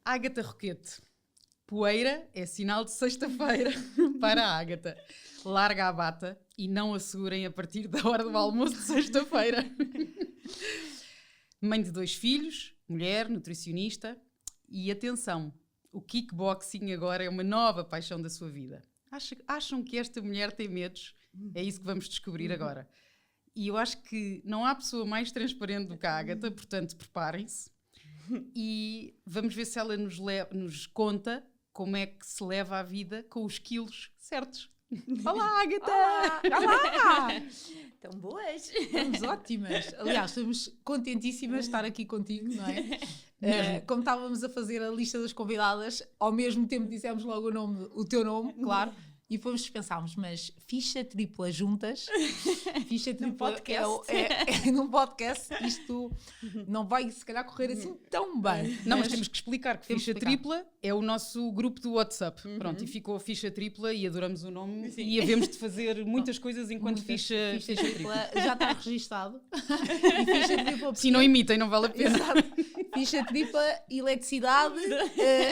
Ágata Roquete. Poeira é sinal de sexta-feira para a Ágata. Larga a bata e não a segurem a partir da hora do almoço de sexta-feira. Mãe de 2 filhos, mulher, nutricionista. E atenção, o kickboxing agora é uma nova paixão da sua vida. Acham que esta mulher tem medos? É isso que vamos descobrir agora. E eu acho que não há pessoa mais transparente do que a Ágata, portanto preparem-se. E vamos ver se ela nos conta como é que se leva a vida com os quilos certos. Olá, Ágata! Olá! Estão boas! Estamos ótimas. Aliás, estamos contentíssimas de estar aqui contigo, não é? Como estávamos a fazer a lista das convidadas, ao mesmo tempo dissemos logo o teu nome, claro, e depois pensámos, mas ficha tripla juntas, ficha tripla num podcast, isto não vai se calhar correr assim tão bem. Não, mas temos que explicar que ficha tripla é o nosso grupo do WhatsApp. Pronto, e ficou a ficha tripla e adoramos o nome. Sim. E havemos de fazer muitas coisas enquanto ficha tripla. Já está registado. E ficha tripla. Se não imitem, não vale a pena. Exato. Ficha tripla, eletricidade,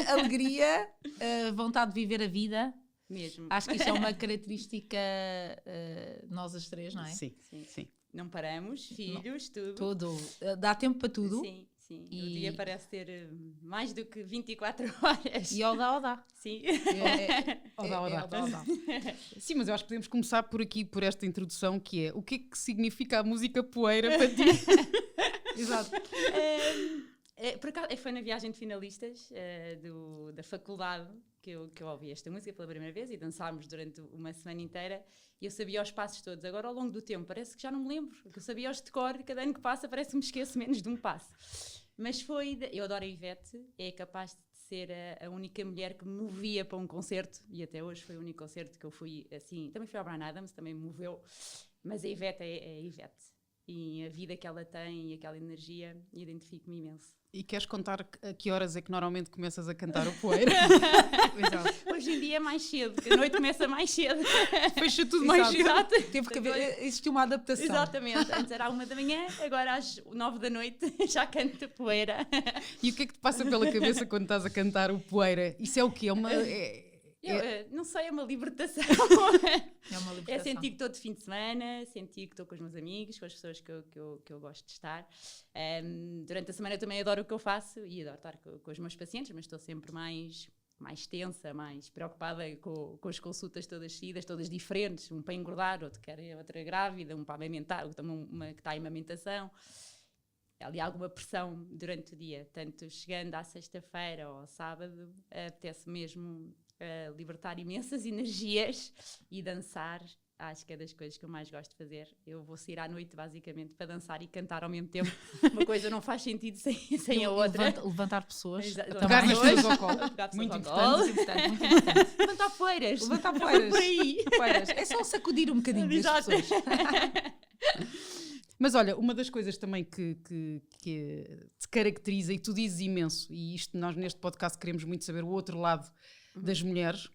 alegria, vontade de viver a vida. Mesmo. Acho que isto é uma característica nós as três, não é? Sim. Não paramos, filhos, tudo. Tudo. Dá tempo para tudo. Sim. E o dia parece ter mais do que 24 horas. E odá. Sim. Odá. Sim, mas eu acho que podemos começar por aqui, por esta introdução, que é o que é que significa a música Poeira para ti? Exato. Por acaso, foi na viagem de finalistas da faculdade que eu ouvi esta música pela primeira vez e dançámos durante uma semana inteira e eu sabia os passos todos. Agora, ao longo do tempo, parece que já não me lembro, porque eu sabia os de cor e cada ano que passa parece que me esqueço menos de um passo. Mas eu adoro a Ivete, é capaz de ser a única mulher que me movia para um concerto e até hoje foi o único concerto que eu fui assim. Também fui ao Bryan Adams, também me moveu, mas a Ivete é a Ivete. E a vida que ela tem e aquela energia, identifico-me imenso. E queres contar a que horas é que normalmente começas a cantar o Poeira? Hoje em dia é mais cedo, porque a noite começa mais cedo. Fecha tudo mais cedo. Exato. Teve que existir uma adaptação. Exatamente. Antes era à 1h, agora às 9h já canto Poeira. E o que é que te passa pela cabeça quando estás a cantar o Poeira? Isso é o quê? Não sei, é uma libertação. É uma libertação. É sentir que estou de fim de semana, sentir que estou com os meus amigos, com as pessoas que eu gosto de estar. Durante a semana eu também adoro o que eu faço e adoro estar com os meus pacientes, mas estou sempre mais tensa, mais preocupada com as consultas todas seguidas, todas diferentes. Um para engordar, outra grávida, um para amamentar, uma que está em amamentação. Há ali alguma pressão durante o dia. Tanto chegando à sexta-feira ou ao sábado, apetece mesmo libertar imensas energias e dançar. Acho que é das coisas que eu mais gosto de fazer. Eu vou sair à noite basicamente para dançar e cantar ao mesmo tempo. Uma coisa não faz sentido sem a outra. Levantar pessoas. Pegar nas pessoas ao colo. Muito importante. Levantar poeiras. Por aí. Poeiras. É só sacudir um bocadinho das pessoas. Mas olha, uma das coisas também que te caracteriza, e tu dizes imenso, e isto nós neste podcast queremos muito saber o outro lado das mulheres,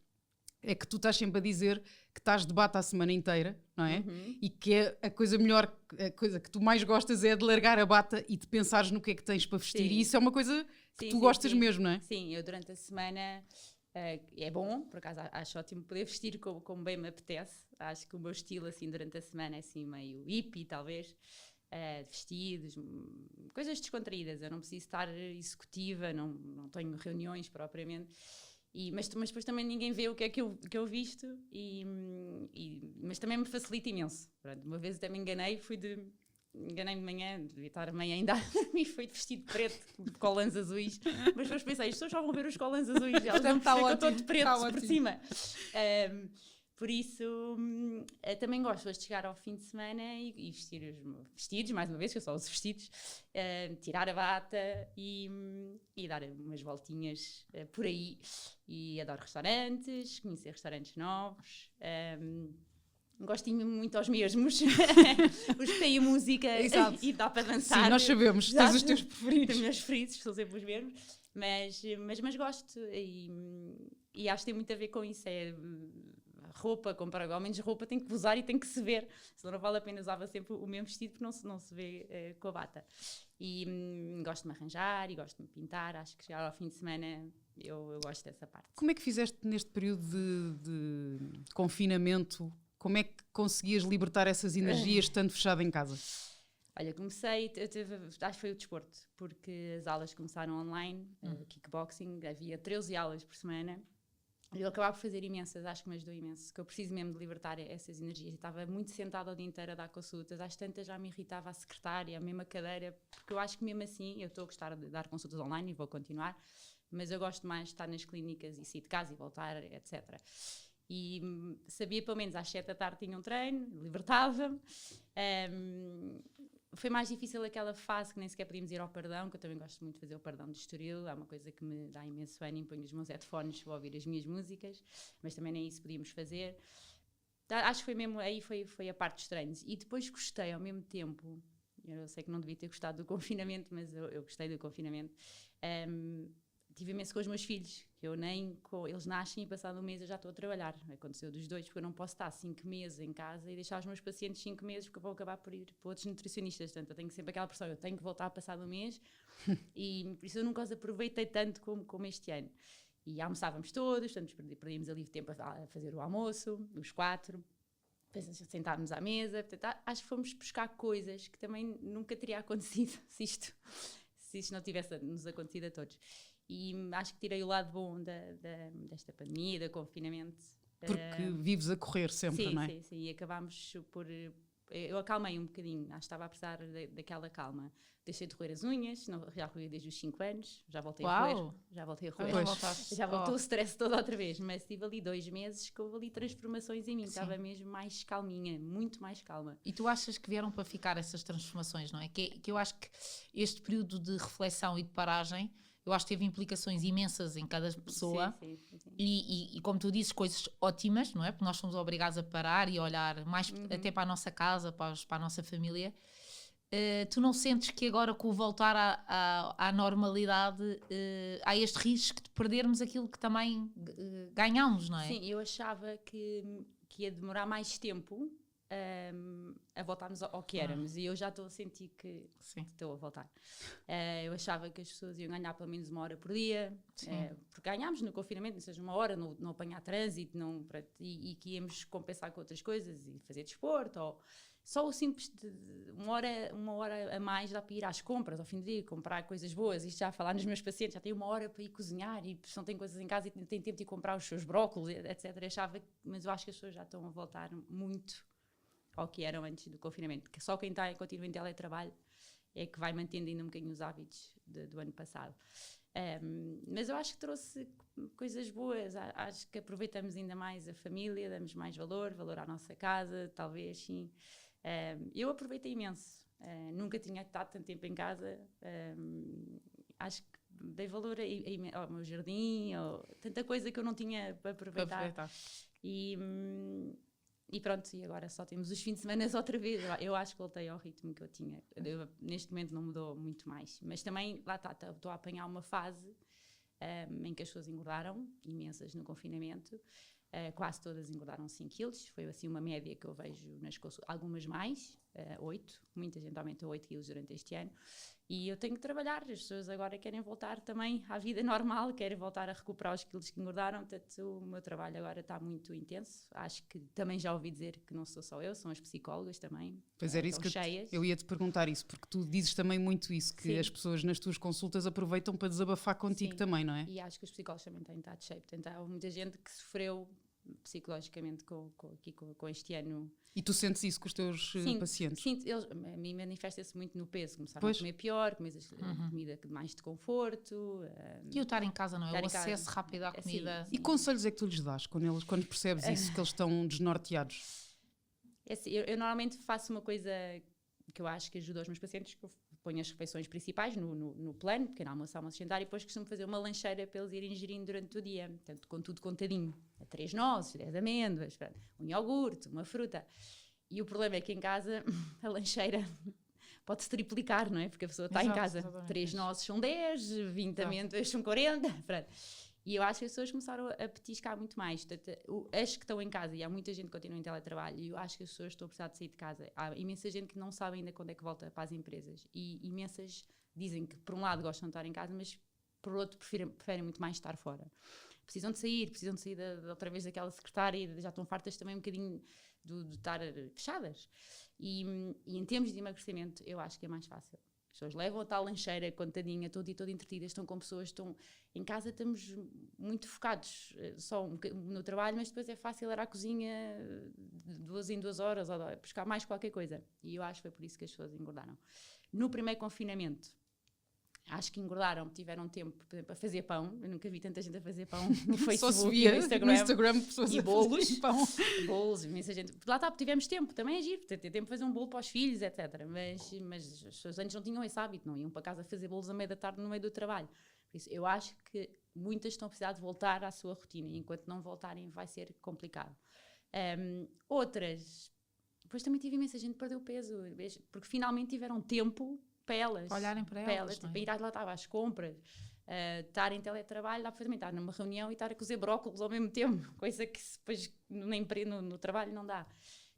é que tu estás sempre a dizer que estás de bata a semana inteira, não é? E que é a coisa que tu mais gostas é de largar a bata e de pensares no que é que tens para vestir. Sim. E isso é uma coisa que tu gostas mesmo, não é? Sim, eu durante a semana é bom, por acaso acho ótimo poder vestir como bem me apetece. Acho que o meu estilo assim durante a semana é assim meio hippie talvez, vestidos, coisas descontraídas. Eu não preciso estar executiva, não tenho reuniões propriamente. Mas depois também ninguém vê o que é que eu visto, mas também me facilita imenso. Pronto, uma vez até me enganei, enganei-me de manhã, devia estar amanhã ainda a dormir, foi de vestido de preto, de colãs azuis, mas depois pensei, as pessoas só vão ver os colãs azuis, elas vão ver que eu estou de preto por cima. Por isso, também gosto de chegar ao fim de semana e vestir os vestidos, mais uma vez, que eu só uso vestidos, tirar a bata e dar umas voltinhas por aí. E adoro restaurantes, conhecer restaurantes novos. Gosto muito aos mesmos, os que têm a música e dá para dançar. Sim, nós sabemos, tens os teus preferidos. Os meus preferidos, são sempre os mesmos. Mas gosto e acho que tem muito a ver com isso. roupa, comprar ao menos roupa tem que usar e tem que se ver, senão não vale a pena, usava sempre o mesmo vestido porque não se vê com a bata. E gosto de me arranjar e gosto de me pintar, acho que chegar ao fim de semana eu gosto dessa parte. Como é que fizeste neste período de confinamento? Como é que conseguias libertar essas energias estando fechada em casa? Olha, comecei, acho que foi o desporto, porque as aulas começaram online, kickboxing, havia 13 aulas por semana. Eu acabava por fazer imensas, acho que me ajudou imenso, que eu preciso mesmo de libertar essas energias. Eu estava muito sentada o dia inteiro a dar consultas, às tantas já me irritava a secretária, a mesma cadeira, porque eu acho que mesmo assim, eu estou a gostar de dar consultas online e vou continuar, mas eu gosto mais de estar nas clínicas e sair de casa e voltar, etc. E sabia pelo menos às 7 da tarde tinha um treino, libertava-me. Foi mais difícil aquela fase que nem sequer podíamos ir ao perdão, que eu também gosto muito de fazer o perdão de Estoril, é uma coisa que me dá imenso ânimo, ponho os meus headphones para ouvir as minhas músicas, mas também nem isso podíamos fazer. Acho que foi mesmo, aí foi a parte dos treinos. E depois gostei ao mesmo tempo, eu sei que não devia ter gostado do confinamento, mas eu gostei do confinamento. Tive imenso com os meus filhos, que eles nascem e passado um mês eu já estou a trabalhar. Aconteceu dos dois, porque eu não posso estar 5 meses em casa e deixar os meus pacientes 5 meses, porque eu vou acabar por ir para outros nutricionistas. Portanto, eu tenho sempre aquela pressão, eu tenho que voltar passado um mês, e por isso eu nunca os aproveitei tanto como este ano. E almoçávamos todos, portanto, perdíamos ali tempo a fazer o almoço, os 4, sentarmos à mesa. Portanto, acho que fomos buscar coisas que também nunca teria acontecido se isto não tivesse nos acontecido a todos. E acho que tirei o lado bom desta pandemia, do confinamento. Porque vives a correr sempre, sim, não é? Sim, e acabámos por... Eu acalmei um bocadinho, acho que estava a precisar daquela calma. Deixei de roer as unhas, já roí desde os 5 anos, já voltei a roer. Já voltou o stress todo outra vez, mas tive ali 2 meses que houve ali transformações em mim, estava mesmo mais calminha, muito mais calma. E tu achas que vieram para ficar essas transformações, não é? Que eu acho que este período de reflexão e de paragem, eu acho que teve implicações imensas em cada pessoa. Sim. E como tu dizes, coisas ótimas, não é? Porque nós somos obrigados a parar e olhar mais até para a nossa casa, para a nossa família. Tu não sentes que agora, com o voltar à normalidade, há este risco de perdermos aquilo que também ganhamos, não é? Sim, eu achava que ia demorar mais tempo a voltarmos ao que éramos, e eu já estou a sentir que estou a voltar. Eu achava que as pessoas iam ganhar pelo menos 1 hora por dia, porque ganhámos no confinamento, não seja 1 hora, não apanhar trânsito, e que íamos compensar com outras coisas e fazer desporto, ou só o simples de 1 hora a mais dá para ir às compras ao fim do dia, comprar coisas boas. Isto já a falar nos meus pacientes, já tem 1 hora para ir cozinhar, e se não tem coisas em casa e tem tempo de ir comprar os seus brócolos, etc. Mas eu acho que as pessoas já estão a voltar muito ao que eram antes do confinamento, que só quem continua em teletrabalho é que vai mantendo ainda um bocadinho os hábitos do ano passado. Mas eu acho que trouxe coisas boas, acho que aproveitamos ainda mais a família, damos mais valor à nossa casa, talvez, sim. Eu aproveitei imenso, nunca tinha estado tanto tempo em casa, acho que dei valor ao meu jardim, tanta coisa que eu não tinha para aproveitar. E pronto, e agora só temos os fins de semana outra vez. Eu acho que voltei ao ritmo que eu tinha. Neste momento não mudou muito mais. Mas também, lá está, estou a apanhar uma fase em que as pessoas engordaram, imensas no confinamento. Quase todas engordaram 5 quilos. Foi assim uma média que eu vejo nas consultas. Algumas mais, 8. Muita gente aumentou 8 quilos durante este ano. E eu tenho que trabalhar. As pessoas agora querem voltar também à vida normal, querem voltar a recuperar os quilos que engordaram. Portanto, o meu trabalho agora está muito intenso. Acho que também já ouvi dizer que não sou só eu, são as psicólogas também. Pois era isso que eu ia te perguntar isso, porque tu dizes também muito isso, que as pessoas nas tuas consultas aproveitam para desabafar contigo também, não é? E acho que os psicólogos também têm estado cheio. Portanto, há muita gente que sofreu psicologicamente com este ano. E tu sentes isso com os teus pacientes? Sim, a mim manifesta-se muito no peso. Começaram a comer pior, comida mais de conforto. E o estar em casa, não é? O acesso rápido à comida. Sim. E conselhos é que tu lhes dás quando percebes isso, que eles estão desnorteados? Eu normalmente faço uma coisa que eu acho que ajuda os meus pacientes, que eu ponho as refeições principais no plano, pequeno almoço, almoço jantar, e depois costumo fazer uma lancheira para eles irem ingerindo durante o dia, portanto, com tudo contadinho. 3 nozes, 10 amêndoas, um iogurte, uma fruta. E o problema é que em casa a lancheira pode-se triplicar, não é? Porque a pessoa está em casa, 3 nozes são 10, 20 amêndoas são 40, pronto. E eu acho que as pessoas começaram a petiscar muito mais. Portanto, as que estão em casa, e há muita gente que continua em teletrabalho, e eu acho que as pessoas estão a precisar de sair de casa. Há imensa gente que não sabe ainda quando é que volta para as empresas. E imensas dizem que, por um lado, gostam de estar em casa, mas por outro, preferem muito mais estar fora. Precisam de sair outra vez daquela secretária, e já estão fartas também um bocadinho de estar fechadas. E em termos de emagrecimento, eu acho que é mais fácil. As pessoas levam a tal lancheira contadinha, toda entretidas, estão com pessoas, estão em casa, estamos muito focados só no trabalho, mas depois é fácil ir à cozinha de 2 em 2 horas ou buscar mais qualquer coisa. E eu acho que foi por isso que as pessoas engordaram. No primeiro confinamento, acho que engordaram, tiveram tempo, por exemplo, a fazer pão. Eu nunca vi tanta gente a fazer pão no Facebook, só se via no Instagram pessoas e a bolos. fazer pão. Bolos, imensa gente. Lá está, tivemos tempo, também é giro, ter tempo para fazer um bolo para os filhos, etc. Mas as pessoas antes não tinham esse hábito, não iam para casa fazer bolos à meia da tarde no meio do trabalho. Por isso, eu acho que muitas estão a precisar de voltar à sua rotina, e enquanto não voltarem vai ser complicado. Outras, depois também tive imensa gente que perdeu peso, porque finalmente tiveram tempo para elas. Olharem para elas, tipo, ir lá estava às compras, estar em teletrabalho, dá perfeitamente estar numa reunião e estar a cozer brócolos ao mesmo tempo, coisa que depois no trabalho não dá.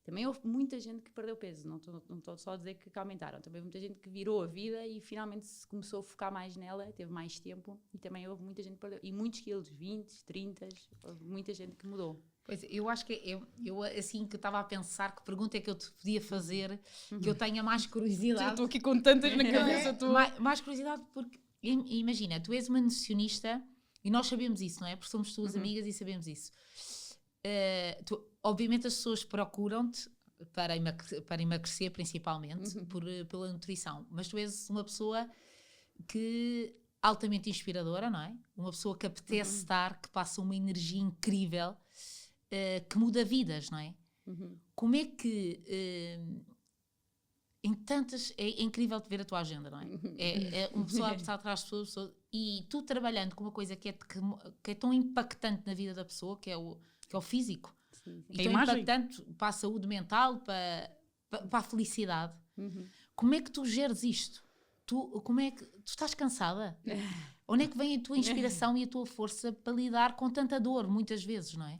Também houve muita gente que perdeu peso, não estou só a dizer que aumentaram, também houve muita gente que virou a vida e finalmente se começou a focar mais nela, teve mais tempo, e também houve muita gente que perdeu, e muitos quilos, 20, 30, houve muita gente que mudou. Pois, eu acho que eu assim que estava a pensar que pergunta é que eu te podia fazer, que eu tenha mais curiosidade. Eu estou aqui com tantas na cabeça. Mais curiosidade porque, imagina, tu és uma nutricionista e nós sabemos isso, não é? Porque somos tuas amigas e sabemos isso. Obviamente as pessoas procuram-te para emagrecer principalmente, pela nutrição, mas tu és uma pessoa que altamente inspiradora, não é? Uma pessoa que apetece estar, que passa uma energia incrível, que muda vidas, não é? Como é que é incrível te ver a tua agenda, não é? É uma pessoa a passar atrás de pessoas, e tu trabalhando com uma coisa que é tão impactante na vida da pessoa, que é o físico, e tão impactante para a saúde mental, para a felicidade. Como é que tu geres isto? Tu estás cansada? Onde é que vem a tua inspiração e a tua força para lidar com tanta dor, muitas vezes, não é?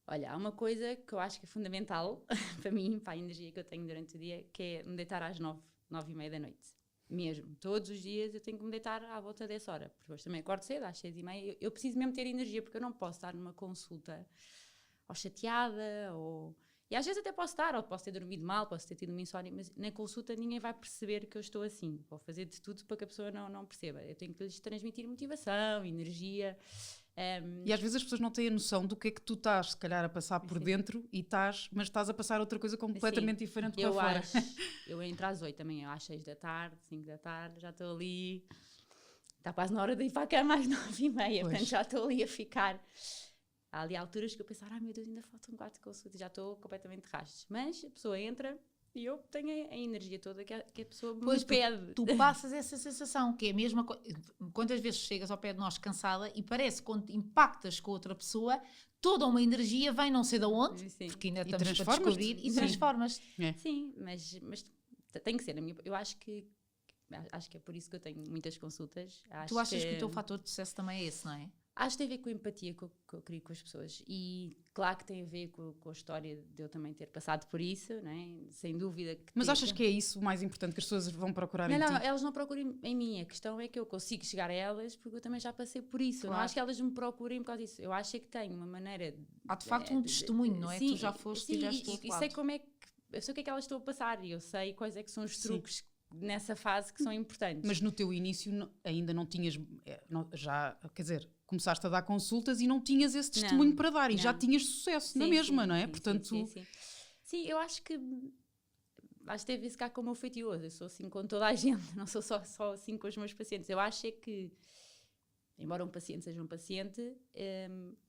Olha, há uma coisa que eu acho que é fundamental para mim, para a energia que eu tenho durante o dia, que é me deitar às 9h30 da noite. Mesmo. Todos os dias eu tenho que me deitar à volta dessa hora. Porque hoje também acordo cedo, às 6h30. Eu preciso mesmo ter energia, porque eu não posso estar numa consulta ou chateada, e às vezes até posso estar, ou posso ter dormido mal, posso ter tido uma insónia, mas na consulta ninguém vai perceber que eu estou assim. Vou fazer de tudo para que a pessoa não perceba. Eu tenho que lhes transmitir motivação, energia. E às vezes as pessoas não têm a noção do que é que tu estás, se calhar, a passar por dentro, mas estás a passar outra coisa completamente diferente para fora. Eu entro às 8 também, às 6 da tarde, 5 da tarde, já estou ali. Está quase na hora de ir para a cama às 9h30, portanto já estou ali a ficar. Há ali alturas que eu penso, meu Deus, ainda faltam 4 consultas, já estou completamente de rastros. Mas a pessoa entra e eu tenho a energia toda que a pessoa me pede. Tu passas essa sensação, que é a mesma coisa. Quantas vezes chegas ao pé de nós cansada e parece que quando impactas com outra pessoa, toda uma energia vem não sei de onde, porque ainda estamos para descobrir, e transformas-te. Sim, mas tem que ser. Eu acho que é por isso que eu tenho muitas consultas. Tu achas que o teu fator de sucesso também é esse, não é? Acho que tem a ver com a empatia que eu crio com as pessoas, e claro que tem a ver com a história de eu também ter passado por isso, não é? Sem dúvida. Mas achas que é isso o mais importante, que as pessoas vão procurar em ti? Não, elas não procuram em mim, a questão é que eu consigo chegar a elas porque eu também já passei por isso. Claro. Não acho que elas me procurem por causa disso, eu acho que tenho uma maneira... Há de facto um testemunho, não é? Sim, tu já foste e tiveste do outro lado. Sei como é que... Eu sei o que é que elas estão a passar e eu sei quais é que são os truques nessa fase que são importantes. Mas no teu início ainda não tinhas... quer dizer... Começaste a dar consultas e não tinhas esse testemunho para dar, e já tinhas sucesso na mesma, não é? Portanto... Sim, eu acho que teve esse cá com o meu feitioso. Eu sou assim com toda a gente, não sou só assim com os meus pacientes. Eu acho é que, embora um paciente seja um paciente,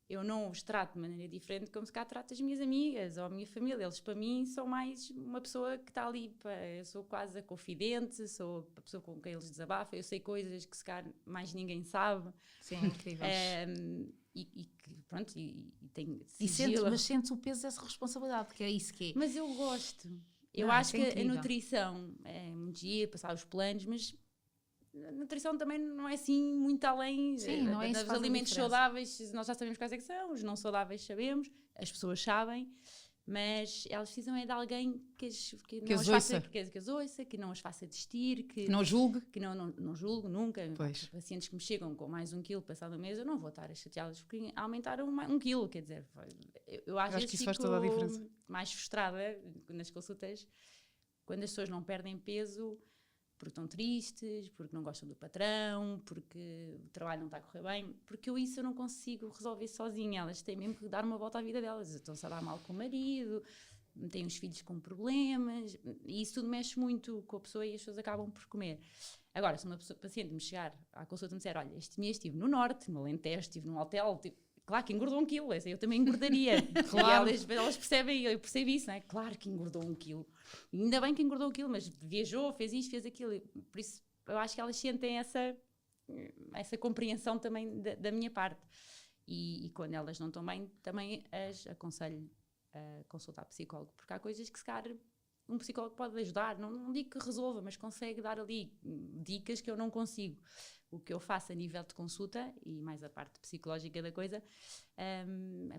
eu não os trato de maneira diferente como se cá trato as minhas amigas ou a minha família. Eles, para mim, são mais uma pessoa que está ali. Eu sou quase a confidente, sou a pessoa com quem eles desabafam. Eu sei coisas que se calhar mais ninguém sabe. Sim, incrível. E tenho mas sentes o peso dessa responsabilidade, que é isso que é. Mas eu gosto. Eu acho que a nutrição é muito dia, passar os planos, mas a nutrição também não é assim muito além. Sim, não é isso que Os faz a alimentos diferença. saudáveis, nós já sabemos quais é que são, os não saudáveis sabemos, as pessoas sabem, mas elas precisam é de alguém que não as as faça, ouça. que as ouça, que não as faça desistir, Que não julgue. que não julgo nunca. Pois. Pacientes que me chegam com mais 1 quilo passado um mês, eu não vou estar a chateá-las porque aumentaram 1 quilo, quer dizer, eu às Acho vezes que isso faz fico toda a diferença. mais frustrada nas consultas quando as pessoas não perdem peso porque estão tristes, porque não gostam do patrão, porque o trabalho não está a correr bem, porque eu não consigo resolver sozinha, elas têm mesmo que dar uma volta à vida delas, estão-se a dar mal com o marido, têm os filhos com problemas, e isso tudo mexe muito com a pessoa e as pessoas acabam por comer. Agora, se uma paciente me chegar à consulta e me disser, olha, este mês estive no Norte, no Alentejo, estive num hotel, claro que engordou 1 quilo, eu também engordaria. Claro. E elas percebem, eu percebo isso, não é? Claro que engordou 1 quilo. E ainda bem que engordou 1 quilo, mas viajou, fez isto, fez aquilo. E por isso, eu acho que elas sentem essa compreensão também da minha parte. E quando elas não estão bem, também as aconselho a consultar psicólogo, porque há coisas que se calhar um psicólogo pode ajudar, não digo que resolva, mas consegue dar ali dicas que eu não consigo. O que eu faço a nível de consulta, e mais a parte psicológica da coisa, é,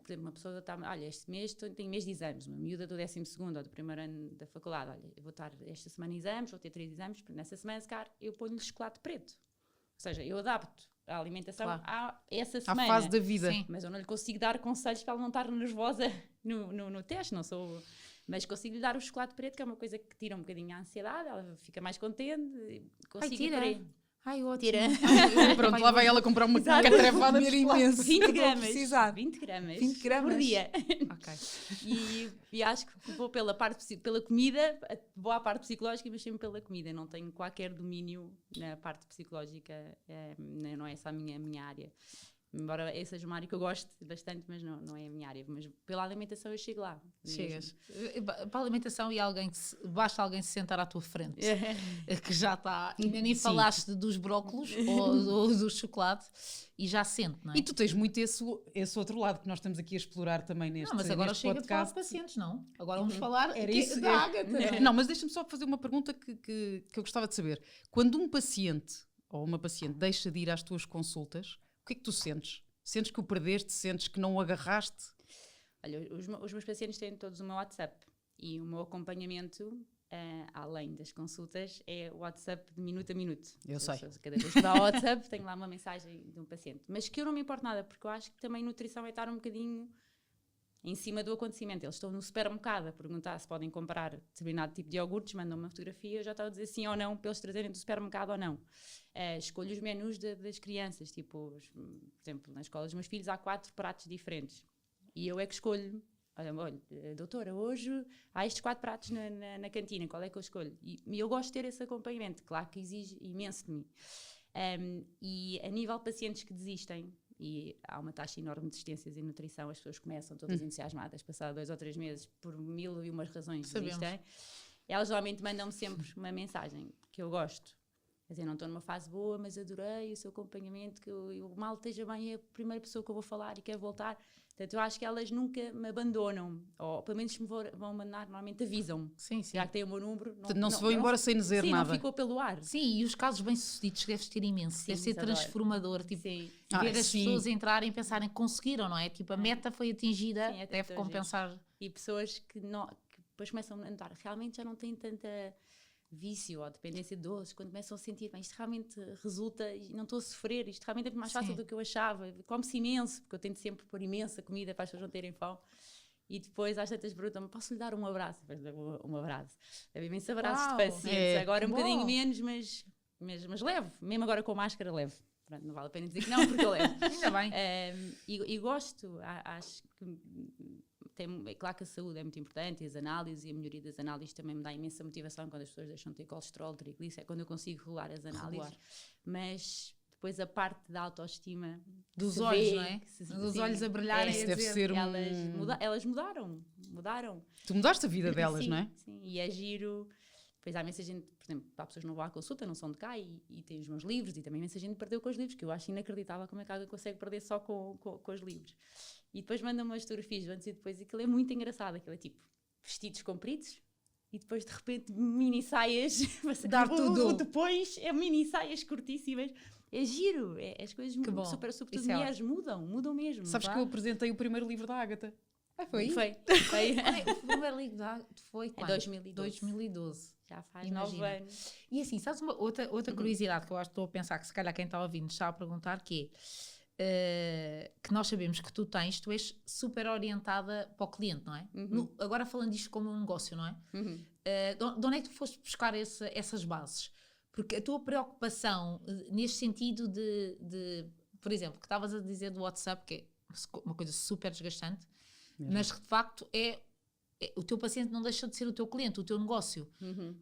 por exemplo, uma pessoa está, olha, este mês tenho mês de exames, uma miúda do 12º ou do primeiro ano da faculdade, olha, eu vou estar esta semana em exames, vou ter 3 exames, nessa semana, se calhar, eu ponho-lhe chocolate preto. Ou seja, eu adapto a alimentação Claro. a essa À semana. fase da vida. Sim. Mas eu não lhe consigo dar conselhos para ela não estar nervosa no teste, não sou... Mas consigo lhe dar o chocolate preto, que é uma coisa que tira um bocadinho a ansiedade, ela fica mais contente, consigo tira? por aí. Ai, ótimo. Tira. Pronto, lá vai ela comprar uma Exato. catrefada de Comer chocolate. imenso. 20 Eu vou gramas. precisar. 20 gramas. 20 gramas? Por dia. Ok. E acho que vou pela comida, vou à parte psicológica, mas sempre pela comida. Não tenho qualquer domínio na parte psicológica, não é essa a minha área. Embora essa seja uma área que eu gosto bastante, mas não é a minha área. Mas pela alimentação eu chego lá. Chegas. Para a alimentação e basta alguém se sentar à tua frente, que já está. Ainda nem Sim. falaste dos brócolos ou do chocolate e já sente, não é? E tu tens muito esse outro lado que nós estamos aqui a explorar também neste Não, mas agora neste chega de falar de podcast. pacientes, não? Agora vamos falar Era isso. da Ágata. Não, mas deixa-me só fazer uma pergunta que eu gostava de saber. Quando um paciente ou uma paciente deixa de ir às tuas consultas, o que é que tu sentes? Sentes que o perdeste? Sentes que não o agarraste? Olha, os meus pacientes têm todos o meu WhatsApp e o meu acompanhamento, além das consultas, é o WhatsApp de minuto a minuto. Eu sei. Cada vez que dá ao WhatsApp tenho lá uma mensagem de um paciente. Mas que eu não me importo nada, porque eu acho que também nutrição é estar um bocadinho em cima do acontecimento. Eles estão no supermercado a perguntar se podem comprar determinado tipo de iogurtes, mandam uma fotografia, eu já estava a dizer sim ou não para eles trazerem do supermercado ou não. Escolho os menus das crianças, tipo, por exemplo, na escola dos meus filhos há 4 pratos diferentes e eu é que escolho. Olha, doutora, hoje há estes 4 pratos na cantina, qual é que eu escolho? E eu gosto de ter esse acompanhamento, claro que exige imenso de mim. E a nível de pacientes que desistem, e há uma taxa enorme de desistências em nutrição, as pessoas começam todas entusiasmadas, passado 2 ou 3 meses, por 1001 razões desistem, elas geralmente mandam-me sempre uma mensagem que eu gosto. Quer dizer, não estou numa fase boa, mas adorei o seu acompanhamento, que eu mal esteja bem, é a primeira pessoa que eu vou falar e quero voltar. Portanto, eu acho que elas nunca me abandonam, ou pelo menos me vão mandar, normalmente avisam-me. Sim, sim. Já que têm o meu número. Portanto, não se vão embora sem dizer sim, nada. não ficou pelo ar. Sim, e os casos bem-sucedidos deves ter imenso. Sim, Deve ser adoro. transformador. Tipo, Sim. ver as sim. pessoas entrarem e pensarem que conseguiram, não é? Tipo, a meta foi atingida, Sim, até deve hoje. compensar. E pessoas que depois começam a notar, realmente já não têm tanta vício ou dependência de doces, quando começam a sentir, bem, isto realmente resulta, e não estou a sofrer, isto realmente é mais fácil Sim. do que eu achava, come-se imenso, porque eu tento sempre pôr imensa comida para as pessoas não terem fome. E depois às tantas perguntam-me, posso lhe dar um abraço? Depois dou um abraço. Deve imensos abraços Uau, de pacientes, agora um bom. bocadinho menos, mas levo, mesmo agora com máscara levo. Pronto, não vale a pena dizer que não, porque eu levo. Ainda bem. E gosto, acho que é claro que a saúde é muito importante, e as análises e a melhoria das análises também me dá imensa motivação quando as pessoas deixam de ter colesterol, triglicéridos, é quando eu consigo regular as análises. Mas depois a parte da autoestima Dos se olhos, vê, não é? Dos sim, olhos a brilharem. Isso a deve dizer, ser elas mudaram. Tu mudaste a vida delas, Sim, não é? Sim, e é giro. Depois há imensa gente, por exemplo, há pessoas que não vão à consulta, não são de cá e têm os meus livros, e também imensa gente perdeu com os livros, que eu acho inacreditável como é que alguém consegue perder só com os livros. E depois mandam-me as fotografias antes e depois, e aquilo é muito engraçado, aquilo é tipo vestidos compridos, e depois de repente mini saias, Dar tudo. depois é mini saias curtíssimas. É giro, as coisas super, sobretudo Isso é mulheres, mudam mesmo. Sabes que eu apresentei o primeiro livro da Ágata. Foi? Foi. O primeiro livro foi quando? 2012. Já faz Imagina. 9 anos. E assim, sabes uma outra curiosidade que eu acho que estou a pensar, que se calhar quem está a ouvir nos está a perguntar, que é que nós sabemos que tu és super orientada para o cliente, não é? Agora falando disto como um negócio, não é? De onde é que tu foste buscar essas bases? Porque a tua preocupação neste sentido de por exemplo, que estavas a dizer do WhatsApp, que é uma coisa super desgastante, mas que de facto o teu paciente não deixa de ser o teu cliente, o teu negócio.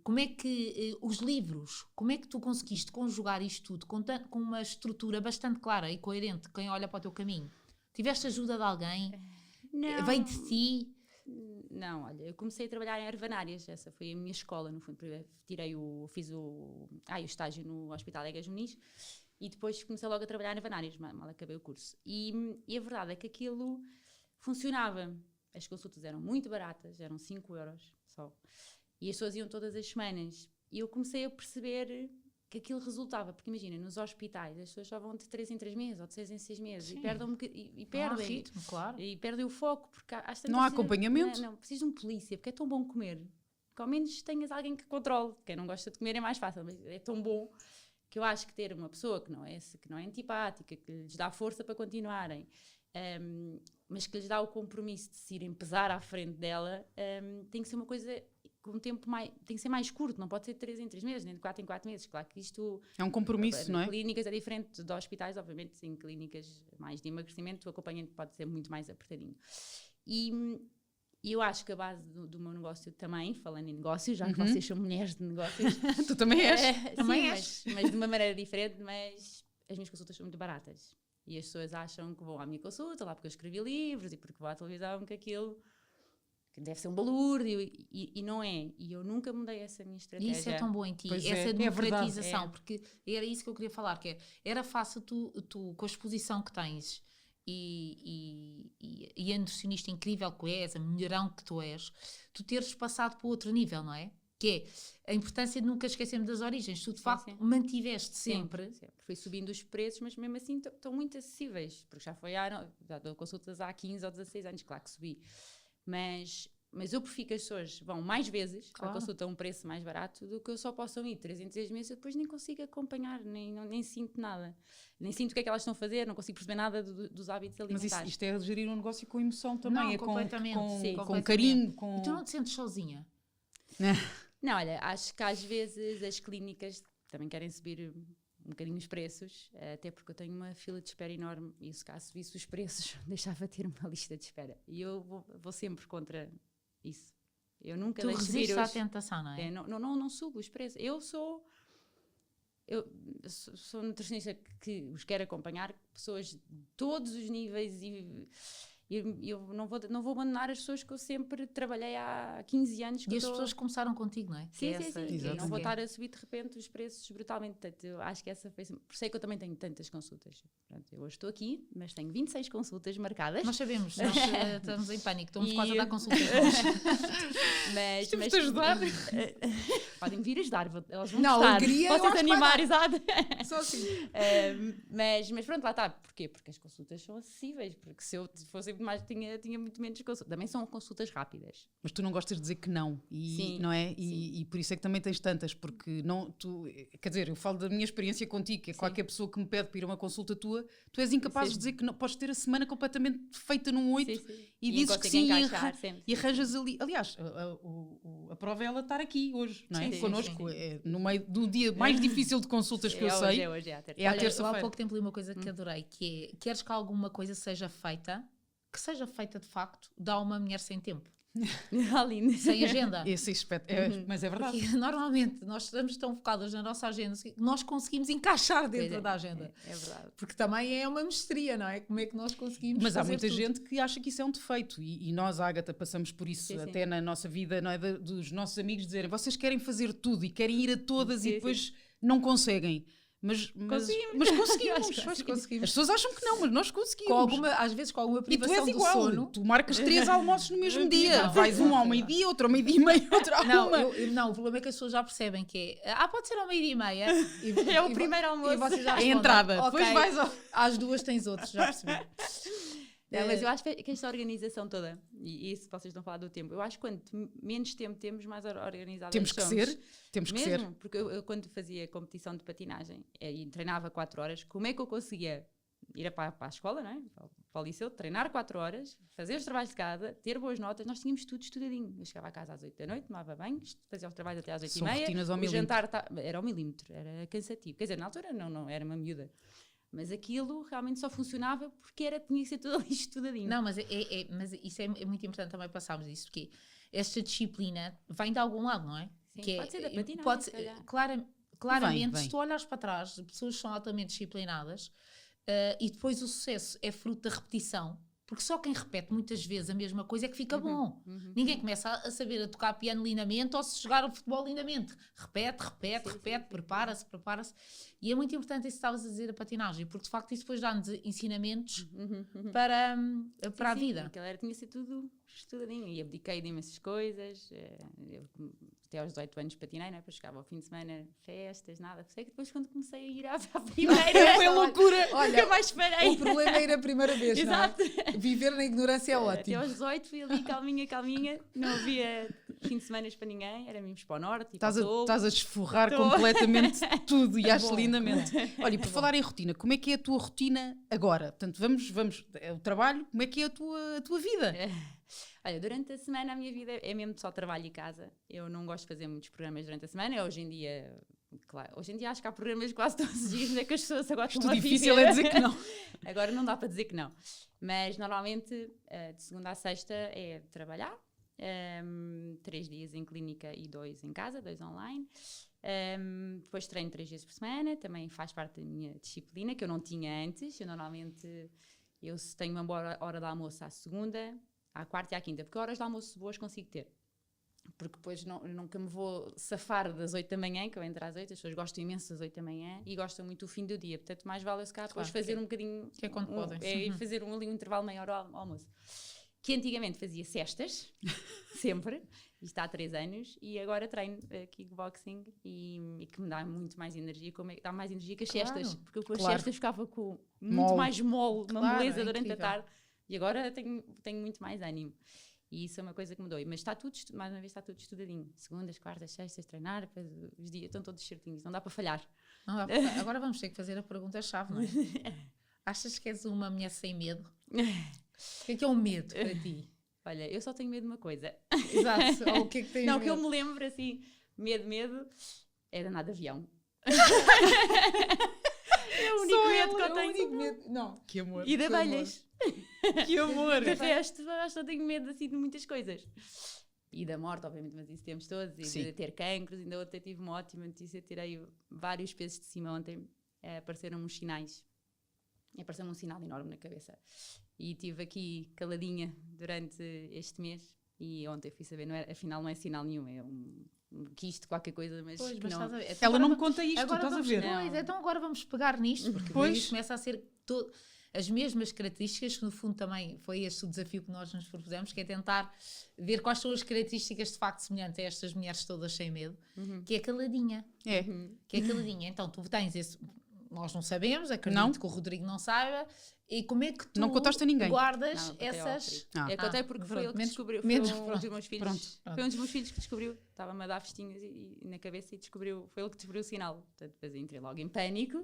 Como é que os livros, como é que tu conseguiste conjugar isto tudo com uma estrutura bastante clara e coerente, quem olha para o teu caminho? Tiveste ajuda de alguém? Não. Veio de ti? Não, olha, eu comecei a trabalhar em Ervanárias, essa foi a minha escola, no fundo. Fiz o estágio no Hospital Egas Muniz e depois comecei logo a trabalhar em Ervanárias, mal acabei o curso. E a verdade é que aquilo funcionava. As consultas eram muito baratas, eram 5 euros só. E as pessoas iam todas as semanas. E eu comecei a perceber que aquilo resultava, porque imagina, nos hospitais as pessoas só vão de 3 em 3 meses ou de 6 em 6 meses. Sim. E perdem ritmo, claro. E perdem o foco, porque às tantas Não há precisa- acompanhamento. Não, precisa de um polícia, porque é tão bom comer. Que ao menos tenhas alguém que controle. Quem não gosta de comer é mais fácil, mas é tão bom que eu acho que ter uma pessoa que não é antipática, que lhes dá força para continuarem, mas que lhes dá o compromisso de se irem pesar à frente dela, tem que ser uma coisa com um tempo tem que ser mais curto, não pode ser de 3 em 3 meses, nem de 4 em 4 meses. Claro que isto É um compromisso, não é? Clínicas é diferente de hospitais, obviamente, em clínicas mais de emagrecimento, o acompanhamento pode ser muito mais apertadinho. E eu acho que a base do meu negócio também, falando em negócios, já que vocês são mulheres de negócios. Tu também és. Também sim, és. mas de uma maneira diferente, mas as minhas consultas são muito baratas. E as pessoas acham que vão à minha consulta, lá porque eu escrevi livros e porque vou à televisão, que aquilo que deve ser um balúrdio e não é. E eu nunca mudei essa minha estratégia. E isso é tão bom em ti, Pois essa é democratização, verdade. porque era isso que eu queria falar, que era fácil tu com a exposição que tens e a nutricionista incrível que és, a mulherão que tu és, tu teres passado para outro nível, não é? Que é a importância de nunca esquecermos das origens. Tu de facto mantiveste sempre. Fui subindo os preços, mas mesmo assim estão muito acessíveis, porque já dou consultas há 15 ou 16 anos, claro que subi. Mas eu prefiro que as pessoas vão mais vezes à consulta a um preço mais barato do que eu só possam ir 3 em 3 meses e depois nem consigo acompanhar, nem sinto nada. Nem sinto o que é que elas estão a fazer, não consigo perceber nada dos hábitos alimentares. Mas isto é gerir um negócio com emoção também, Não, é completamente, sim, com completamente. carinho. E tu não te sentes sozinha? Não, olha, acho que às vezes as clínicas também querem subir um bocadinho os preços, até porque eu tenho uma fila de espera enorme e se caso subisse os preços deixava de ter uma lista de espera. E eu vou sempre contra isso. Eu nunca deixo subir resistes à tentação, não é? não subo os preços. Eu sou nutricionista que os quero acompanhar, pessoas de todos os níveis e eu não vou abandonar as pessoas que eu sempre trabalhei há 15 anos. E as pessoas começaram contigo, não é? Sim. Exatamente. Não vou estar a subir de repente os preços brutalmente. Portanto, eu acho que essa foi... Por isso é que eu também tenho tantas consultas. Portanto, eu hoje estou aqui, mas tenho 26 consultas marcadas. Nós sabemos, nós estamos em pânico, estamos E- quase a dar consultas. Temos de ajudar. Podem vir ajudar, elas vão Não, gostar. alegria, eu Vocês acho que animar, vai exato. Só assim. Mas pronto, lá está. Porquê? Porque as consultas são acessíveis. Porque se eu fosse mais, tinha muito menos consultas. Também são consultas rápidas. Mas tu não gostas de dizer que não, Sim, não é? E por isso é que também tens tantas, porque não, quer dizer, eu falo da minha experiência contigo, que é qualquer pessoa que me pede para ir a uma consulta tua, tu és incapaz de dizer que não, podes ter a semana completamente feita num 8 e dizes que sim e arranjas ali. Aliás, a prova é ela estar aqui hoje, não é? Sim, Connosco, sim. é no meio do dia mais difícil de consultas que eu sei. Hoje é a terça. É à Olha, eu há terça-feira. pouco tempo li uma coisa que adorei, que é, queres que alguma coisa seja feita, que seja feita de facto, dá uma mulher sem tempo, Lindo. sem agenda. Esse aspecto, mas é verdade. Porque normalmente nós estamos tão focadas na nossa agenda que nós conseguimos encaixar dentro da agenda. É verdade. Porque também é uma mestria, não é? Como é que nós conseguimos Mas há fazer muita tudo? gente que acha que isso é um defeito e nós, Ágata, passamos por isso Sim, até na nossa vida, não é? Dos nossos amigos dizerem, vocês querem fazer tudo e querem ir a todas Sim, e depois não conseguem. Mas Conseguimos. conseguimos. Acho que conseguimos. As pessoas acham que não, mas nós conseguimos. Às vezes com alguma E tu privação és do igual. sono. Tu marcas 3 almoços no mesmo dia. Não, Vais um não, ao não. meio-dia, outro ao meio-dia e meio, outro à Não, uma. não, o problema é que as pessoas já percebem que é. Pode ser ao meio-dia e meia. É o primeiro almoço. E vocês já É a respondem, entrada. "Ok, Depois vais ao... às 2 tens outros, já percebi. Não, mas eu acho que esta organização toda, e isso vocês estão a falar do tempo, eu acho que quanto menos tempo temos, mais organizadas Temos que somos. ser. Temos que ser. Mesmo, porque eu quando fazia competição de patinagem e treinava 4 horas, como é que eu conseguia ir para a escola, não é? Para o liceu, treinar 4 horas, fazer os trabalhos de casa, ter boas notas, nós tínhamos tudo estudadinho. Eu chegava a casa às 8 da noite, tomava banho, fazia os trabalhos até às 8 São e meia. rotinas ao O milímetro. jantar era ao milímetro, era cansativo. Quer dizer, na altura não era uma miúda. Mas aquilo realmente só funcionava porque tinha que ser tudo ali estudadinho. Não, mas isso é muito importante também passarmos isso, porque esta disciplina vem de algum lado, não é? Sim, pode ser da patinagem, pode se ser- calhar. claramente, Vem. se tu olhares para trás, pessoas que são altamente disciplinadas, e depois o sucesso é fruto da repetição, porque só quem repete muitas vezes a mesma coisa é que fica bom. Ninguém começa a saber a tocar piano lindamente ou se jogar o futebol lindamente. Repete, prepara-se. E é muito importante isso que estavas a dizer, a patinagem, porque de facto isso depois dá-nos ensinamentos para a vida. Aquilo tinha que ser tudo estudadinho e abdiquei de imensas coisas. Eu, até aos 18 anos patinei, né? Depois chegava ao fim de semana, festas, nada. Sei que depois quando comecei a ir à primeira, Foi loucura. Olha, nunca mais parei. O problema é ir a primeira vez, Exato. não é? Viver na ignorância é Até ótimo. aos 18 fui ali calminha, não havia fim de semana para ninguém, éramos para o norte e para o sul. Estás a desforrar Estou. completamente tudo e acho Bom, lindamente. Olha, e por falar em rotina, como é que é a tua rotina agora? Portanto, vamos, é o trabalho, como é que é a tua vida? Olha, durante a semana a minha vida é mesmo só trabalho e casa. Eu não gosto de fazer muitos programas durante a semana. Hoje em dia, claro, acho que há programas quase todos os dias, mas é que as pessoas agora estão Isto a difícil viver. é dizer que não. Agora não dá para dizer que não. Mas normalmente, de segunda a sexta é trabalhar. 3 dias em clínica e 2 em casa, 2 online. Depois treino 3 vezes por semana, também faz parte da minha disciplina, que eu não tinha antes. Eu normalmente tenho uma boa hora de almoço à segunda, à quarta e à quinta, porque horas de almoço boas consigo ter. Porque depois nunca me vou safar das 8 da manhã, que eu entro às 8, as pessoas gostam imenso das 8 da manhã e gostam muito do fim do dia. Portanto, mais vale se cá depois fazer um bocadinho... Que é quando podem. E fazer ali um intervalo maior ao almoço. Que antigamente fazia cestas, sempre, isto há 3 anos, e agora treino kickboxing e que me dá muito mais energia, dá mais energia que as cestas, porque eu com as cestas ficava com muito mais mole, uma moleza durante a tarde, e agora tenho muito mais ânimo. E isso é uma coisa que mudou. Mas está tudo, mais uma vez, está tudo estudadinho. Segundas, quartas, sextas, treinar, depois os dias estão todos certinhos, não dá para falhar. Não dá para- Agora vamos ter que fazer a pergunta-chave, não é? Achas que és uma mulher sem medo? O que é um medo para ti? Olha, eu só tenho medo de uma coisa. Exato. Ou o que é que tens Não, medo? que eu me lembro, assim, medo, era andar de avião. É o único medo que eu É o tenho. único medo. Não. Que amor. E de Que abelhas. Que amor. De resto, acho que eu tenho medo, assim, de muitas coisas. E da morte, obviamente, mas isso temos todos. E Sim. de ter cancros. Ainda ontem tive uma ótima notícia. Eu tirei vários pesos de cima ontem. Apareceram uns sinais. Apareceu-me um sinal enorme na cabeça. E estive aqui caladinha durante este mês. E ontem fui saber, afinal não é sinal nenhum. É um quisto, qualquer coisa, mas Pois, que mas não. estás a ver. Ela não me conta isto, tu Agora estás a vamos, ver. Pois, então agora vamos pegar nisto, porque Pois. depois começa a ser as mesmas características, que no fundo também foi este o desafio que nós nos propusemos, que é tentar ver quais são as características de facto semelhantes a estas mulheres todas sem medo, que é caladinha. É. Que é caladinha. Então tu tens esse... Nós não sabemos, acredito Não. que o Rodrigo não saiba. E como é que tu Não contaste a ninguém? guardas Não, contei ao essas... Rodrigo. Eu contei porque foi pronto, ele que menos- descobriu. menos- Foi um dos meus filhos. pronto. Foi um dos meus filhos que descobriu. Estava-me a dar festinhas e na cabeça e descobriu. Foi ele que descobriu o sinal. Portanto, depois entrei logo em pânico.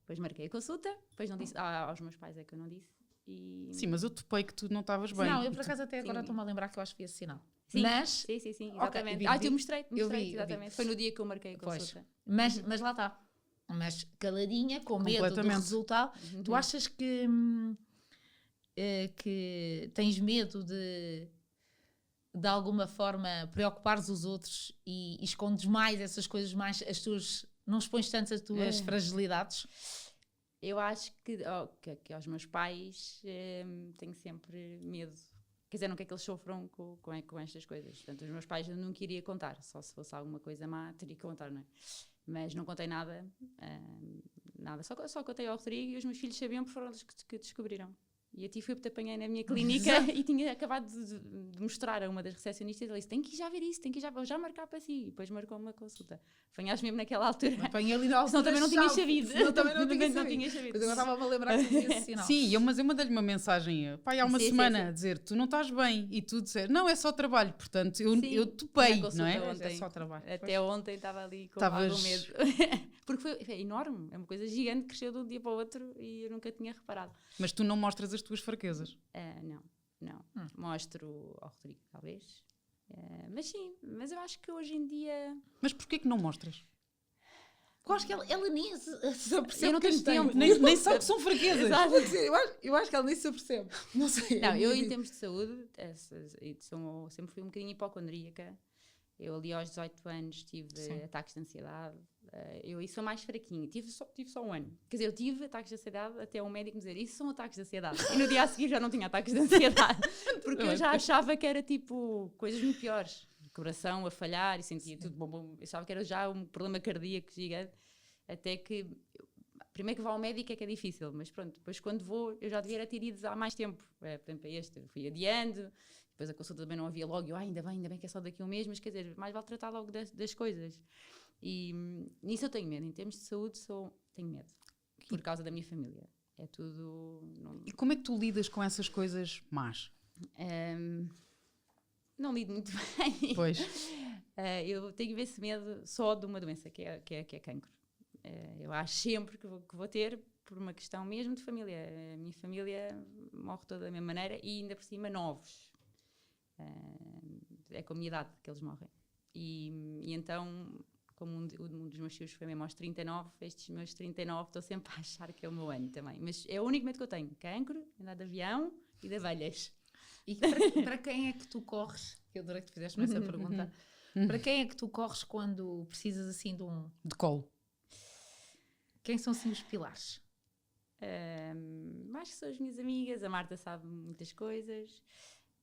Depois marquei a consulta. Depois não disse. Aos meus pais é que eu não disse. E... Sim, mas eu topei que tu não estavas bem. Não, eu por acaso até agora Sim. estou-me a lembrar que eu acho que vi esse sinal. Sim, Mas, sim, Ok, exatamente. vi, Tu mostrei, eu vi, exatamente. Foi no dia que eu marquei a Pois. consulta. mas lá está. Mas caladinha, com medo do Completamente. resultado. Tu achas que tens medo de alguma forma preocupares os outros e escondes mais essas coisas, mais as tuas, não expões tanto as tuas fragilidades? Eu acho que aos meus pais tenho sempre medo. Quer dizer, não quer que eles sofram com estas coisas. Portanto, os meus pais eu nunca iria contar. Só se fosse alguma coisa má, teria que contar, não é? Mas não contei nada, nada. Só contei ao Rodrigo e os meus filhos sabiam, porque foram eles que descobriram. E a ti fui-te apanhei na minha clínica e tinha acabado de mostrar a uma das recepcionistas. Ela disse: tem que ir já ver isso, tem que ir já, vou já marcar para si. E depois marcou uma consulta. Apanhaste mesmo naquela altura. Apanhei ali na altura. Senão também não tinhas sabido. Senão também não tinha tinhas sabido. sabido. Mas agora estava-me a lembrar que tinha esse sinal. Sim, mas eu mandei-lhe uma mensagem pai, há uma Sim, semana sim. a dizer: tu não estás bem, e tu disser: não, é só trabalho. Portanto, eu Sim, topei, na consulta não é? ontem. É só trabalho. Até ontem estava ali com Estavas- algum medo. Porque foi enorme. É uma coisa gigante, cresceu de um dia para o outro e eu nunca tinha reparado. Mas tu não mostras as tuas fraquezas. Não. Mostro ao Rodrigo, talvez. Mas sim, mas eu acho que hoje em dia... Mas porquê que não mostras? Eu acho que ela nem se apercebe. Eu não que tenho as tem. tempo. Nem sabe que são fraquezas. Exato. Eu acho que ela nem se apercebe. Não sei. Não, eu em termos de saúde, sempre fui um bocadinho hipocondríaca. Eu ali aos 18 anos tive ataques de ansiedade. Eu sou mais fraquinha. Tive só um ano. Quer dizer, eu tive ataques de ansiedade até um médico me dizer: isso são ataques de ansiedade. E no dia a seguir já não tinha ataques de ansiedade. Porque eu já achava que era tipo coisas muito piores. Coração a falhar e sentia tudo bom. Eu achava que era já um problema cardíaco gigante. Até que... Primeiro que vá ao médico é que é difícil, mas pronto, depois quando vou, eu já devia ter ido há mais tempo. Por exemplo, eu fui adiando, depois a consulta também não havia logo, eu ainda bem que é só daqui a um mês, mas quer dizer, mais vale tratar logo das coisas. E nisso eu tenho medo, em termos de saúde tenho medo, por causa da minha família. É tudo... E como é que tu lidas com essas coisas más? Não lido muito bem. Pois. Eu tenho esse medo só de uma doença, que é cancro. Eu acho sempre que vou ter, por uma questão mesmo de família. A minha família morre toda da mesma maneira e ainda por cima novos. É com a minha idade que eles morrem. E então, como um dos meus filhos foi mesmo aos 39, estes meus 39 estou sempre a achar que é o meu ano também. Mas é o único medo que eu tenho: cancro, andar de avião e de abelhas. E para quem é que tu corres? Eu adorei que tu fizeste-me essa pergunta. Para quem é que tu corres quando precisas assim de um... De colo. Quem são assim os pilares? Mais que são as minhas amigas. A Marta sabe muitas coisas,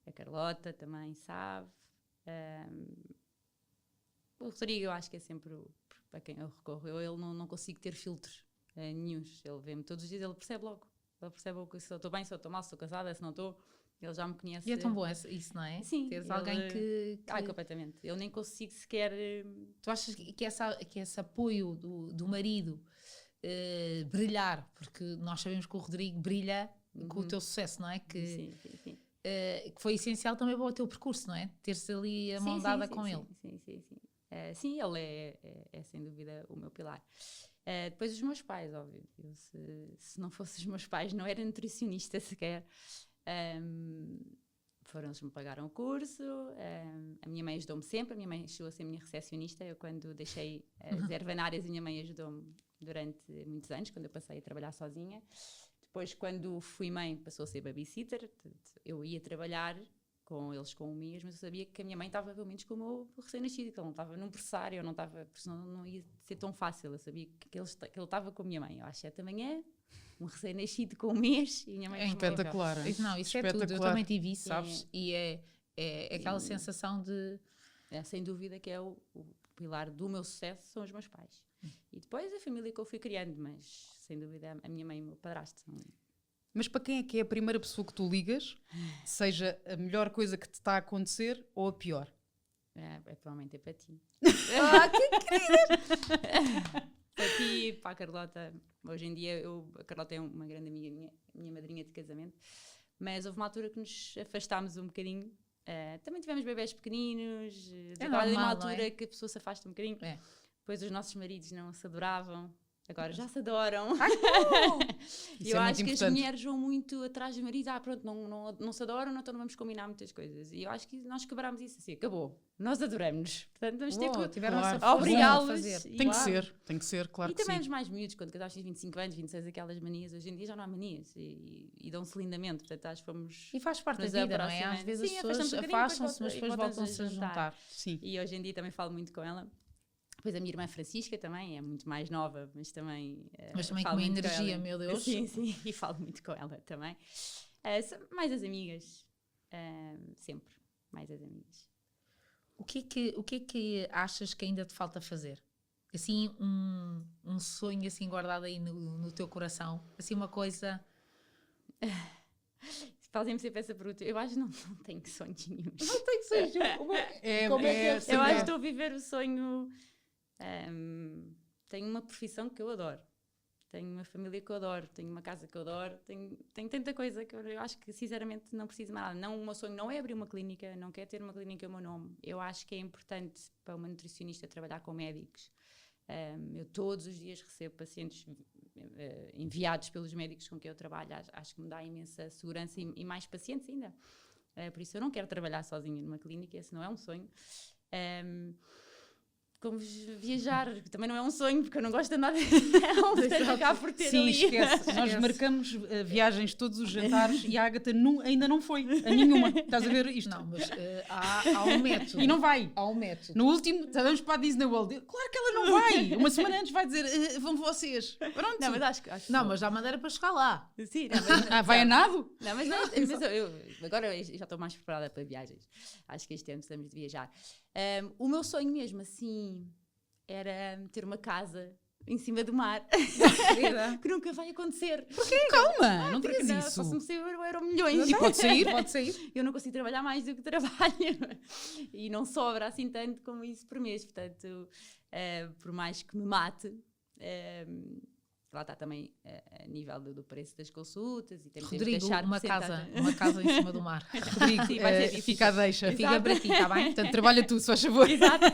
a Carlota também sabe, o Rodrigo eu acho que é sempre para quem eu recorro. Eu não consigo ter filtros nenhuns. Ele vê-me todos os dias, ele percebe logo se eu estou bem, se eu estou mal, se estou casada, se não estou. Ele já me conhece. E é tão bom isso, não é? Sim. Teres alguém que... completamente. Eu nem consigo sequer... Tu achas que esse apoio do marido brilhar, porque nós sabemos que o Rodrigo brilha com o teu sucesso, não é? Sim. Que foi essencial também para o teu percurso, não é? Ter-se ali a mão dada com ele. Sim, ele é sem dúvida o meu pilar. Depois os meus pais, óbvio. Se não fossem os meus pais, não era nutricionista sequer. Foram eles que me pagaram o curso. A minha mãe ajudou-me sempre. A minha mãe chegou a ser minha recepcionista. Eu, quando deixei as ervanárias, a minha mãe ajudou-me durante muitos anos, quando eu passei a trabalhar sozinha. Depois, quando fui mãe, passou a ser babysitter. Eu ia trabalhar com eles, com amigas, mas eu sabia que a minha mãe estava pelo menos com o meu recém-nascido, que ele não estava num pressário, eu não estava, porque senão não ia ser tão fácil. Eu sabia que ele estava com a minha mãe. Eu acho que também é um recém-nascido com um mês e a minha mãe... É espetacular. Não, isso é tudo. Eu também tive isso, sabes? E é aquela sensação de... sem dúvida que é o pilar do meu sucesso, são os meus pais. E depois a família que eu fui criando, mas sem dúvida a minha mãe e o meu padrasto. Mas para quem é que é a primeira pessoa que tu ligas, seja a melhor coisa que te está a acontecer ou a pior? Provavelmente é para ti. Que querida! Para ti, para a Carlota. Hoje em dia a Carlota é uma grande amiga minha madrinha de casamento, mas houve uma altura que nos afastámos um bocadinho. Também tivemos bebés pequeninos, agora é uma altura que a pessoa se afasta um bocadinho. Depois os nossos maridos não se adoravam, agora já se adoram. Ai, eu acho que as mulheres vão muito atrás do marido. Pronto, não se adoram, então não vamos combinar muitas coisas. E eu acho que nós quebrámos isso assim, acabou. Nós adoramos-nos. Portanto, vamos ter que obrigá-los. Tem que ser, claro e que sim. E também os mais miúdos, quando casaste 25 anos, 26, aquelas manias, hoje em dia já não há manias e dão-se lindamente. Portanto, acho que fomos... E faz parte da vida, não é? Às vezes as pessoas afastam-se, mas depois voltam-se a juntar. Sim. E hoje em dia também falo muito com ela. Depois a minha irmã Francisca também é muito mais nova, mas também com uma energia, meu Deus. Sim, e falo muito com ela também. Mais as amigas, sempre, mais as amigas. O que é que achas que ainda te falta fazer? assim, um sonho assim guardado aí no teu coração? Assim, uma coisa... Fazem-me sempre essa pergunta. Eu acho que não tenho sonhos nenhum. Não tem que ser. Como é que Eu acho que estou a viver o sonho. Tenho uma profissão que eu adoro. Tenho uma família que eu adoro. Tenho uma casa que eu adoro. Tenho tanta coisa que eu acho que, sinceramente, não preciso mais nada. Não, o meu sonho não é abrir uma clínica. Não quero ter uma clínica ao meu nome. Eu acho que é importante para uma nutricionista trabalhar com médicos. Eu todos os dias recebo pacientes enviados pelos médicos com quem eu trabalho. Acho que me dá imensa segurança e mais pacientes ainda. Por isso eu não quero trabalhar sozinha numa clínica, esse não é um sonho. Como viajar, que também não é um sonho, porque eu não gosto de andar portanto acabo por ter Sim, ali. esquece. Nós marcamos viagens todos os jantares e a Ágata ainda não foi a nenhuma. Estás a ver isto? Não, mas há um método. E não vai. Há um método. No último, vamos para a Disney World. Claro que ela não vai. Uma semana antes vai dizer, vão vocês. Pronto. Não, mas acho Não, mas há maneira para chegar lá. sim, não, mas, vai a nado? Não, mas, agora eu já estou mais preparada para viagens. Acho que este ano estamos de viajar. O meu sonho mesmo, assim, era ter uma casa em cima do mar. Que nunca vai acontecer. Porquê? Calma, não digas Não, isso. posso-me ser euro milhões. E pode sair? Pode sair. Eu não consigo trabalhar mais do que trabalho. E não sobra assim tanto como isso por mês. Portanto, por mais que me mate... lá está também a nível do preço das consultas e temos que Rodrigo, deixar uma casa em cima do mar. Rodrigo, Sim, vai ser difícil. fica a deixa. Exato. Fica para ti, está bem? Portanto, trabalha tu, se faz favor. Exato.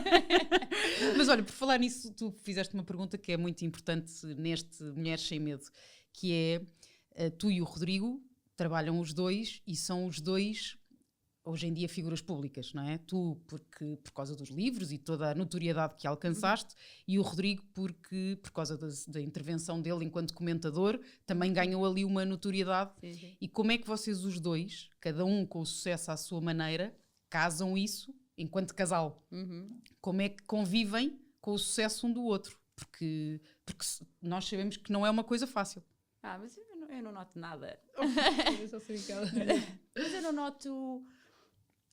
Mas olha, por falar nisso, tu fizeste uma pergunta que é muito importante neste Mulheres Sem Medo, que é, tu e o Rodrigo trabalham os dois e são os dois, hoje em dia, figuras públicas, não é? Tu, porque por causa dos livros e toda a notoriedade que alcançaste, e o Rodrigo, porque por causa da intervenção dele enquanto comentador, também ganhou ali uma notoriedade. Sim. E como é que vocês os dois, cada um com o sucesso à sua maneira, casam isso enquanto casal? Como é que convivem com o sucesso um do outro? Porque nós sabemos que não é uma coisa fácil. Mas eu não noto nada. Mas Mas eu não noto...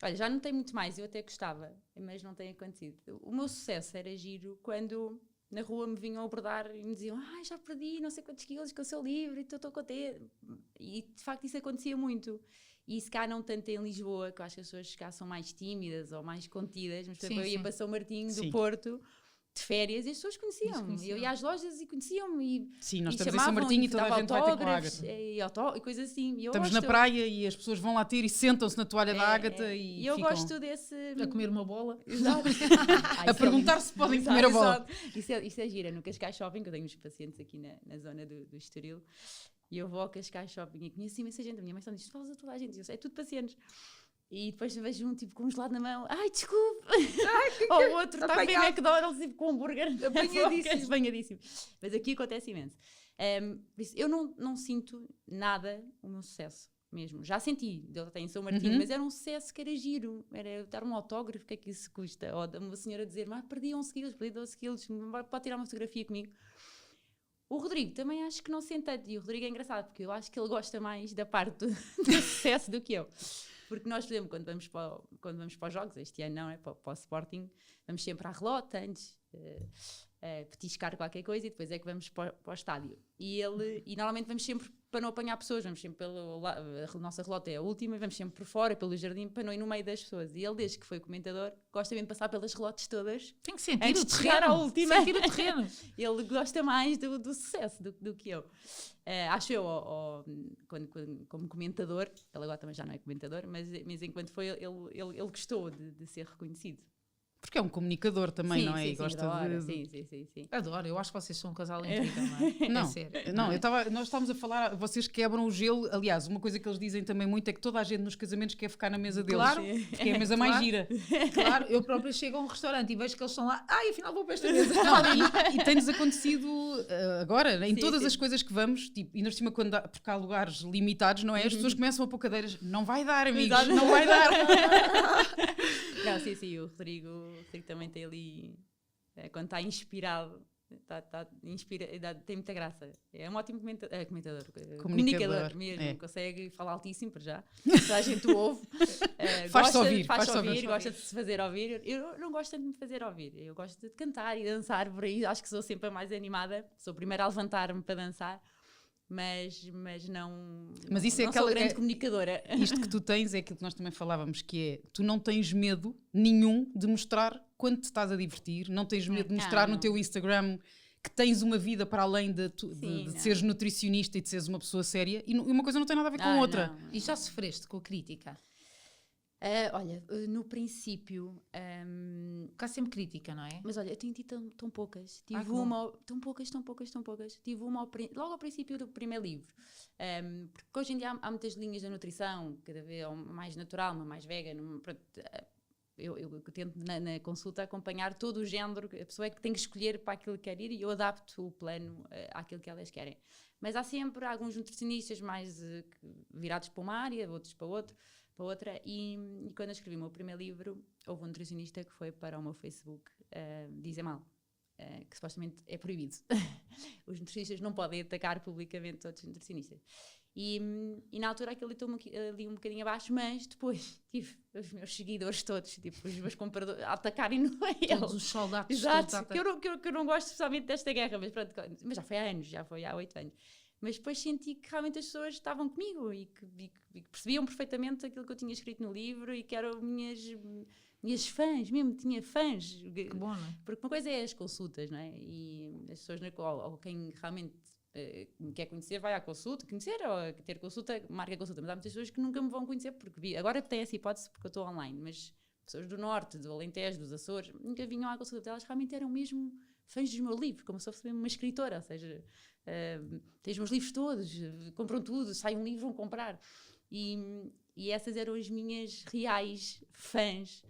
Olha, já não tem muito mais, eu até gostava, mas não tem acontecido. O meu sucesso era giro quando na rua me vinham abordar e me diziam já perdi não sei quantos quilos com o seu livro e estou contente. E de facto isso acontecia muito. E se cá não tanto em Lisboa, que eu acho que as pessoas cá são mais tímidas ou mais contidas, mas eu ia para São Martinho do Porto de férias e as pessoas conheciam-me. Eu ia às lojas e conheciam-me. Sim, nós e estamos em São Martinho e toda a gente vai ter com a autógrafos Ágata. e coisas assim. E estamos na praia e as pessoas vão lá ter e sentam-se na toalha da Ágata e eu ficam gosto desse... a comer uma bola. Exato. a perguntar se podem comer a bola. Isso é gira. No Cascais Shopping, que eu tenho uns pacientes aqui na zona do Estoril, e eu vou ao Cascais Shopping e conheço imensa gente. A minha mãe só diz, falas a toda a gente. É tudo pacientes. E depois vejo um tipo com um gelado na mão, desculpe! Ou o outro está a comer McDonald's tipo, com hambúrguer. Apanhadíssimo. Mas aqui acontece imenso. Por isso, eu não sinto nada o meu sucesso mesmo. Já senti, eu tenho São Martinho, mas era um sucesso que era giro. Era dar um autógrafo, o que é que isso custa? Ou uma senhora dizer, perdi 11 quilos, perdi 12 quilos, pode tirar uma fotografia comigo. O Rodrigo também acho que não sente tanto. E o Rodrigo é engraçado, porque eu acho que ele gosta mais da parte do sucesso do que eu. Porque nós, por exemplo, quando vamos para os jogos, este ano não, para o Sporting, vamos sempre à relota antes, petiscar qualquer coisa e depois é que vamos para o estádio. E normalmente vamos sempre para não apanhar pessoas, vamos sempre a nossa relota é a última, vamos sempre por fora, pelo jardim, para não ir no meio das pessoas. E ele, desde que foi comentador, gosta mesmo de passar pelas relotes todas. Tem que sentir antes o de chegar terreno. à última. Sentir o terreno. Ele gosta mais do sucesso do que eu. Acho eu, como comentador, ele agora também já não é comentador, mas enquanto foi, ele gostou de ser reconhecido. Porque é um comunicador também, sim, não é? Sim, e gosta adora. de... Sim. Adoro, eu acho que vocês são um casal incrível, não é? Não, é sério. não, nós estávamos a falar, vocês quebram o gelo. Aliás, uma coisa que eles dizem também muito é que toda a gente nos casamentos quer ficar na mesa deles. Claro. Porque é a mesa mais gira. Claro, eu própria chego a um restaurante e vejo que eles estão lá, afinal vou para esta mesa. E tem-nos acontecido agora, em todas as coisas que vamos, tipo, e nós cima porque há lugares limitados, não é? As pessoas começam a pôr cadeiras, não vai dar, amigos, Exato. não vai dar. Não, sim, o Rodrigo também tem ali, quando está inspirado, Tem muita graça. É um ótimo comunicador mesmo. Consegue falar altíssimo, para já. Toda a gente o ouve. Faz-se ouvir. Gosta de se fazer ouvir. Eu não gosto tanto de me fazer ouvir. Eu gosto de cantar e dançar por aí. Acho que sou sempre a mais animada. Sou a primeira a levantar-me para dançar. Mas não, isso é não sou grande comunicadora. Isto que tu tens é aquilo que nós também falávamos, que é, tu não tens medo nenhum de mostrar quando te estás a divertir, não tens medo de mostrar no teu Instagram que tens uma vida para além de seres nutricionista e de seres uma pessoa séria, e uma coisa não tem nada a ver com outra. Não. E já sofreste com a crítica? Olha, no princípio... Porque há sempre crítica, não é? Mas olha, eu tenho tido tão poucas. Tive tão poucas. Tive uma logo ao princípio do primeiro livro. Porque hoje em dia há muitas linhas da nutrição, cada vez mais natural, uma mais vegan. Eu tento na consulta acompanhar todo o género. A pessoa é que tem que escolher para aquilo que quer ir e eu adapto o plano àquilo que elas querem. Mas há sempre alguns nutricionistas mais virados para uma área, outros para outra, e quando eu escrevi o meu primeiro livro, houve um nutricionista que foi para o meu Facebook dizer mal, que supostamente é proibido. Os nutricionistas não podem atacar publicamente outros nutricionistas. E na altura aquilo deitou-me ali um bocadinho abaixo, mas depois tive os meus seguidores todos, tipo, os meus compradores, a atacarem no mail. Todos os soldados. Exato, que eu não gosto especialmente desta guerra, mas pronto, mas já foi há anos, já foi há 8 anos. Mas depois senti que realmente as pessoas estavam comigo e que percebiam perfeitamente aquilo que eu tinha escrito no livro e que eram minhas fãs, mesmo tinha fãs. Que bom, não é? Porque uma coisa é as consultas, não é? E as pessoas, ou quem realmente me quer conhecer, vai à consulta, ou ter consulta, marca a consulta. Mas há muitas pessoas que nunca me vão conhecer, porque agora tem essa hipótese porque eu estou online, mas pessoas do Norte, do Alentejo, dos Açores, nunca vinham à consulta delas, realmente eram mesmo fãs dos meus livros, como se fosse mesmo uma escritora, ou seja... têm os meus livros todos, compram tudo, sai um livro, vão comprar. E essas eram as minhas reais fãs,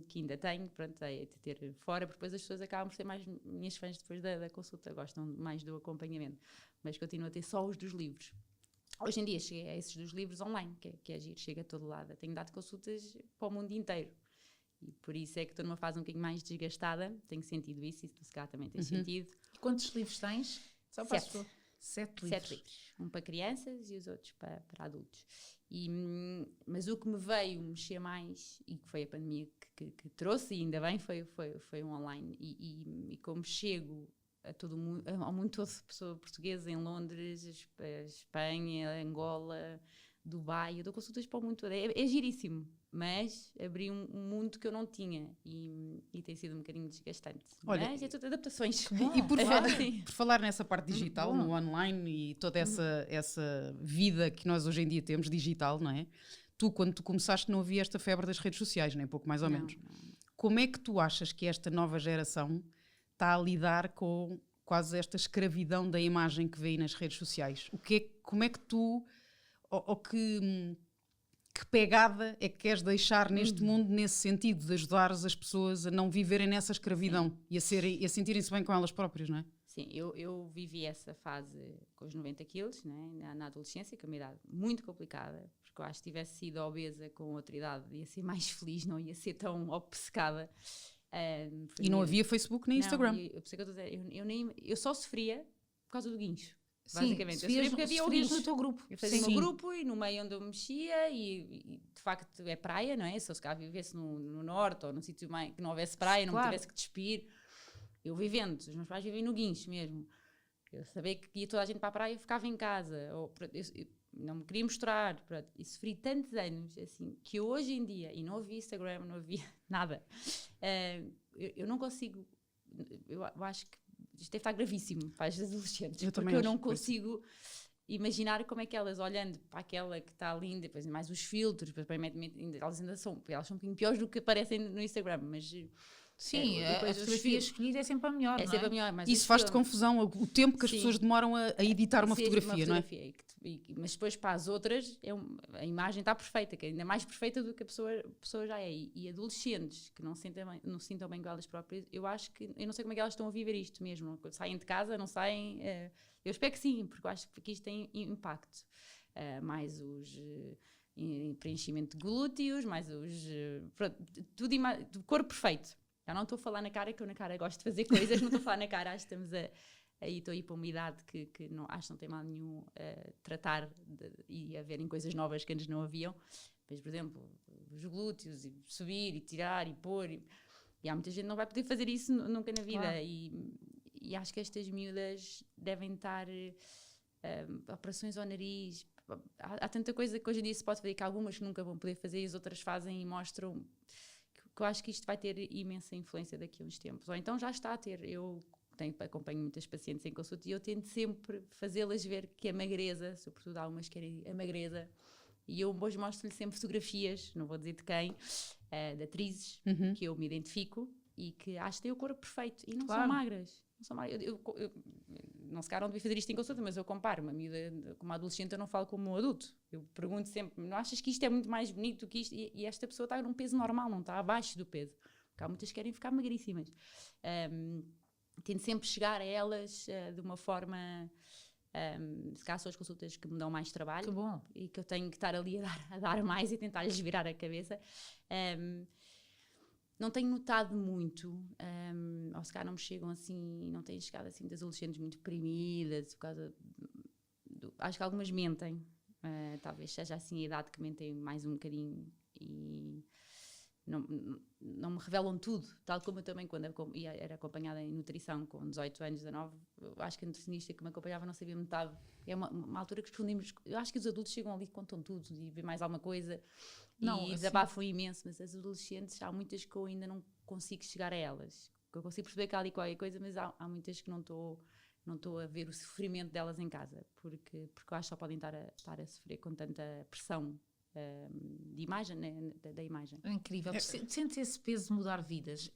que ainda tenho, pronto, é de ter fora, porque depois as pessoas acabam por ser mais minhas fãs depois da consulta, gostam mais do acompanhamento, mas continuo a ter só os dos livros. Hoje em dia cheguei a esses dos livros online, que é giro, chega a todo lado. Tenho dado consultas para o mundo inteiro. E por isso é que estou numa fase um bocadinho mais desgastada, tenho sentido isso, e tu se calhar também tens sentido. E quantos livros tens? Só para 7 livros. 7 livros. Um para crianças e os outros para adultos. Mas o que me veio mexer mais, e que foi a pandemia que trouxe, e ainda bem, foi um online. E como chego a todo mundo, ao mundo todo, pessoa portuguesa em Londres, Espanha, Angola, Dubai, eu dou consultas para o mundo todo. É giríssimo, mas abri um mundo que eu não tinha e tem sido um bocadinho desgastante. Olha, mas é tudo adaptações. E por falar nessa parte digital, no online e toda essa vida que nós hoje em dia temos digital, não é? Quando tu começaste, não havia esta febre das redes sociais, nem pouco mais ou menos. Não. Como é que tu achas que esta nova geração está a lidar com quase esta escravidão da imagem que vê aí nas redes sociais? Como é que tu... ou que pegada é que queres deixar neste mundo nesse sentido, de ajudares as pessoas a não viverem nessa escravidão e a sentirem-se bem com elas próprias, não é? Sim, eu vivi essa fase com os 90 quilos, né, na adolescência, que é uma idade muito complicada, porque eu acho que se tivesse sido obesa com outra idade ia ser mais feliz, não ia ser tão obcecada. E não havia Facebook nem Instagram. Eu só sofria por causa do guincho. Sim, basicamente. Eu sabia porque havia o guincho no teu grupo. Eu fazia o meu grupo e no meio onde eu mexia e de facto é praia, não é? Se eu se calhar vivesse no norte ou num sítio que não houvesse praia, não me tivesse que despir. Eu vivendo, os meus pais vivem no guincho mesmo. Eu sabia que ia toda a gente para a praia e ficava em casa. Eu não me queria mostrar. E sofri tantos anos assim, que hoje em dia, e não havia Instagram, não havia nada, eu não consigo... Eu acho que isto deve estar gravíssimo para as adolescentes, porque eu não consigo imaginar como é que elas, olhando para aquela que está linda, depois mais os filtros, depois elas ainda são um bocadinho piores do que aparecem no Instagram, mas... Sim, a fotografia escolhida é sempre a melhor, não é? Sempre a melhor, mas isso faz-te confusão, o tempo que as pessoas demoram a editar uma fotografia, não é? Mas depois para as outras a imagem está perfeita, que é ainda mais perfeita do que a pessoa já é. E adolescentes que não se sintam bem com elas próprias, eu acho que, eu não sei como é que elas estão a viver isto mesmo, saem de casa, não saem, eu espero que sim, porque eu acho que isto tem impacto, mais os preenchimento de glúteos, mais os tudo corpo perfeito. Já não estou a falar na cara, que eu na cara gosto de fazer coisas, não estou a falar na cara, acho que estamos aí estou a ir para uma idade que não, acho que não tem mal nenhum tratar e a verem coisas novas que antes não haviam. Mas, por exemplo, os glúteos, e subir e tirar e pôr. E há muita gente que não vai poder fazer isso nunca na vida. Claro. E acho que estas miúdas devem estar operações ao nariz. Há tanta coisa que hoje em dia se pode fazer que algumas que nunca vão poder fazer e as outras fazem e mostram que eu acho que isto vai ter imensa influência daqui a uns tempos. Ou então já está a ter. Eu acompanho muitas pacientes em consulta e eu tento sempre fazê-las ver que a magreza, sobretudo algumas querem a magreza, e eu hoje mostro-lhe sempre fotografias, não vou dizer de quem, de atrizes que eu me identifico e que acho que têm o corpo perfeito e não são magras. Não são magras. Eu não se calhar não devia fazer isto em consulta, mas eu comparo uma miúda com uma adolescente, eu não falo como um adulto. Eu pergunto sempre, não achas que isto é muito mais bonito do que isto? E esta pessoa está num peso normal, não está abaixo do peso. Porque há muitas que querem ficar magríssimas. Tento sempre chegar a elas de uma forma... se calhar são as consultas que me dão mais trabalho. Que bom. E que eu tenho que estar ali a dar mais e tentar-lhes virar a cabeça. Não tenho notado muito, ou se calhar não me chegam assim, não tenho chegado assim das adolescentes muito deprimidas, por causa acho que algumas mentem, talvez seja assim a idade que mentem mais um bocadinho e não me revelam tudo, tal como eu também quando era acompanhada em nutrição com 18 anos, 19, acho que a nutricionista que me acompanhava não sabia metade. É uma altura que respondemos, eu acho que os adultos chegam ali e contam tudo e vêem mais alguma coisa e desabafam imenso, mas as adolescentes há muitas que eu ainda não consigo chegar a elas, que eu consigo perceber que há ali qualquer coisa, mas há muitas que não estou a ver o sofrimento delas em casa, porque eu acho que só podem estar a sofrer com tanta pressão de imagem, né, da imagem. É incrível. Sentes esse peso de mudar vidas.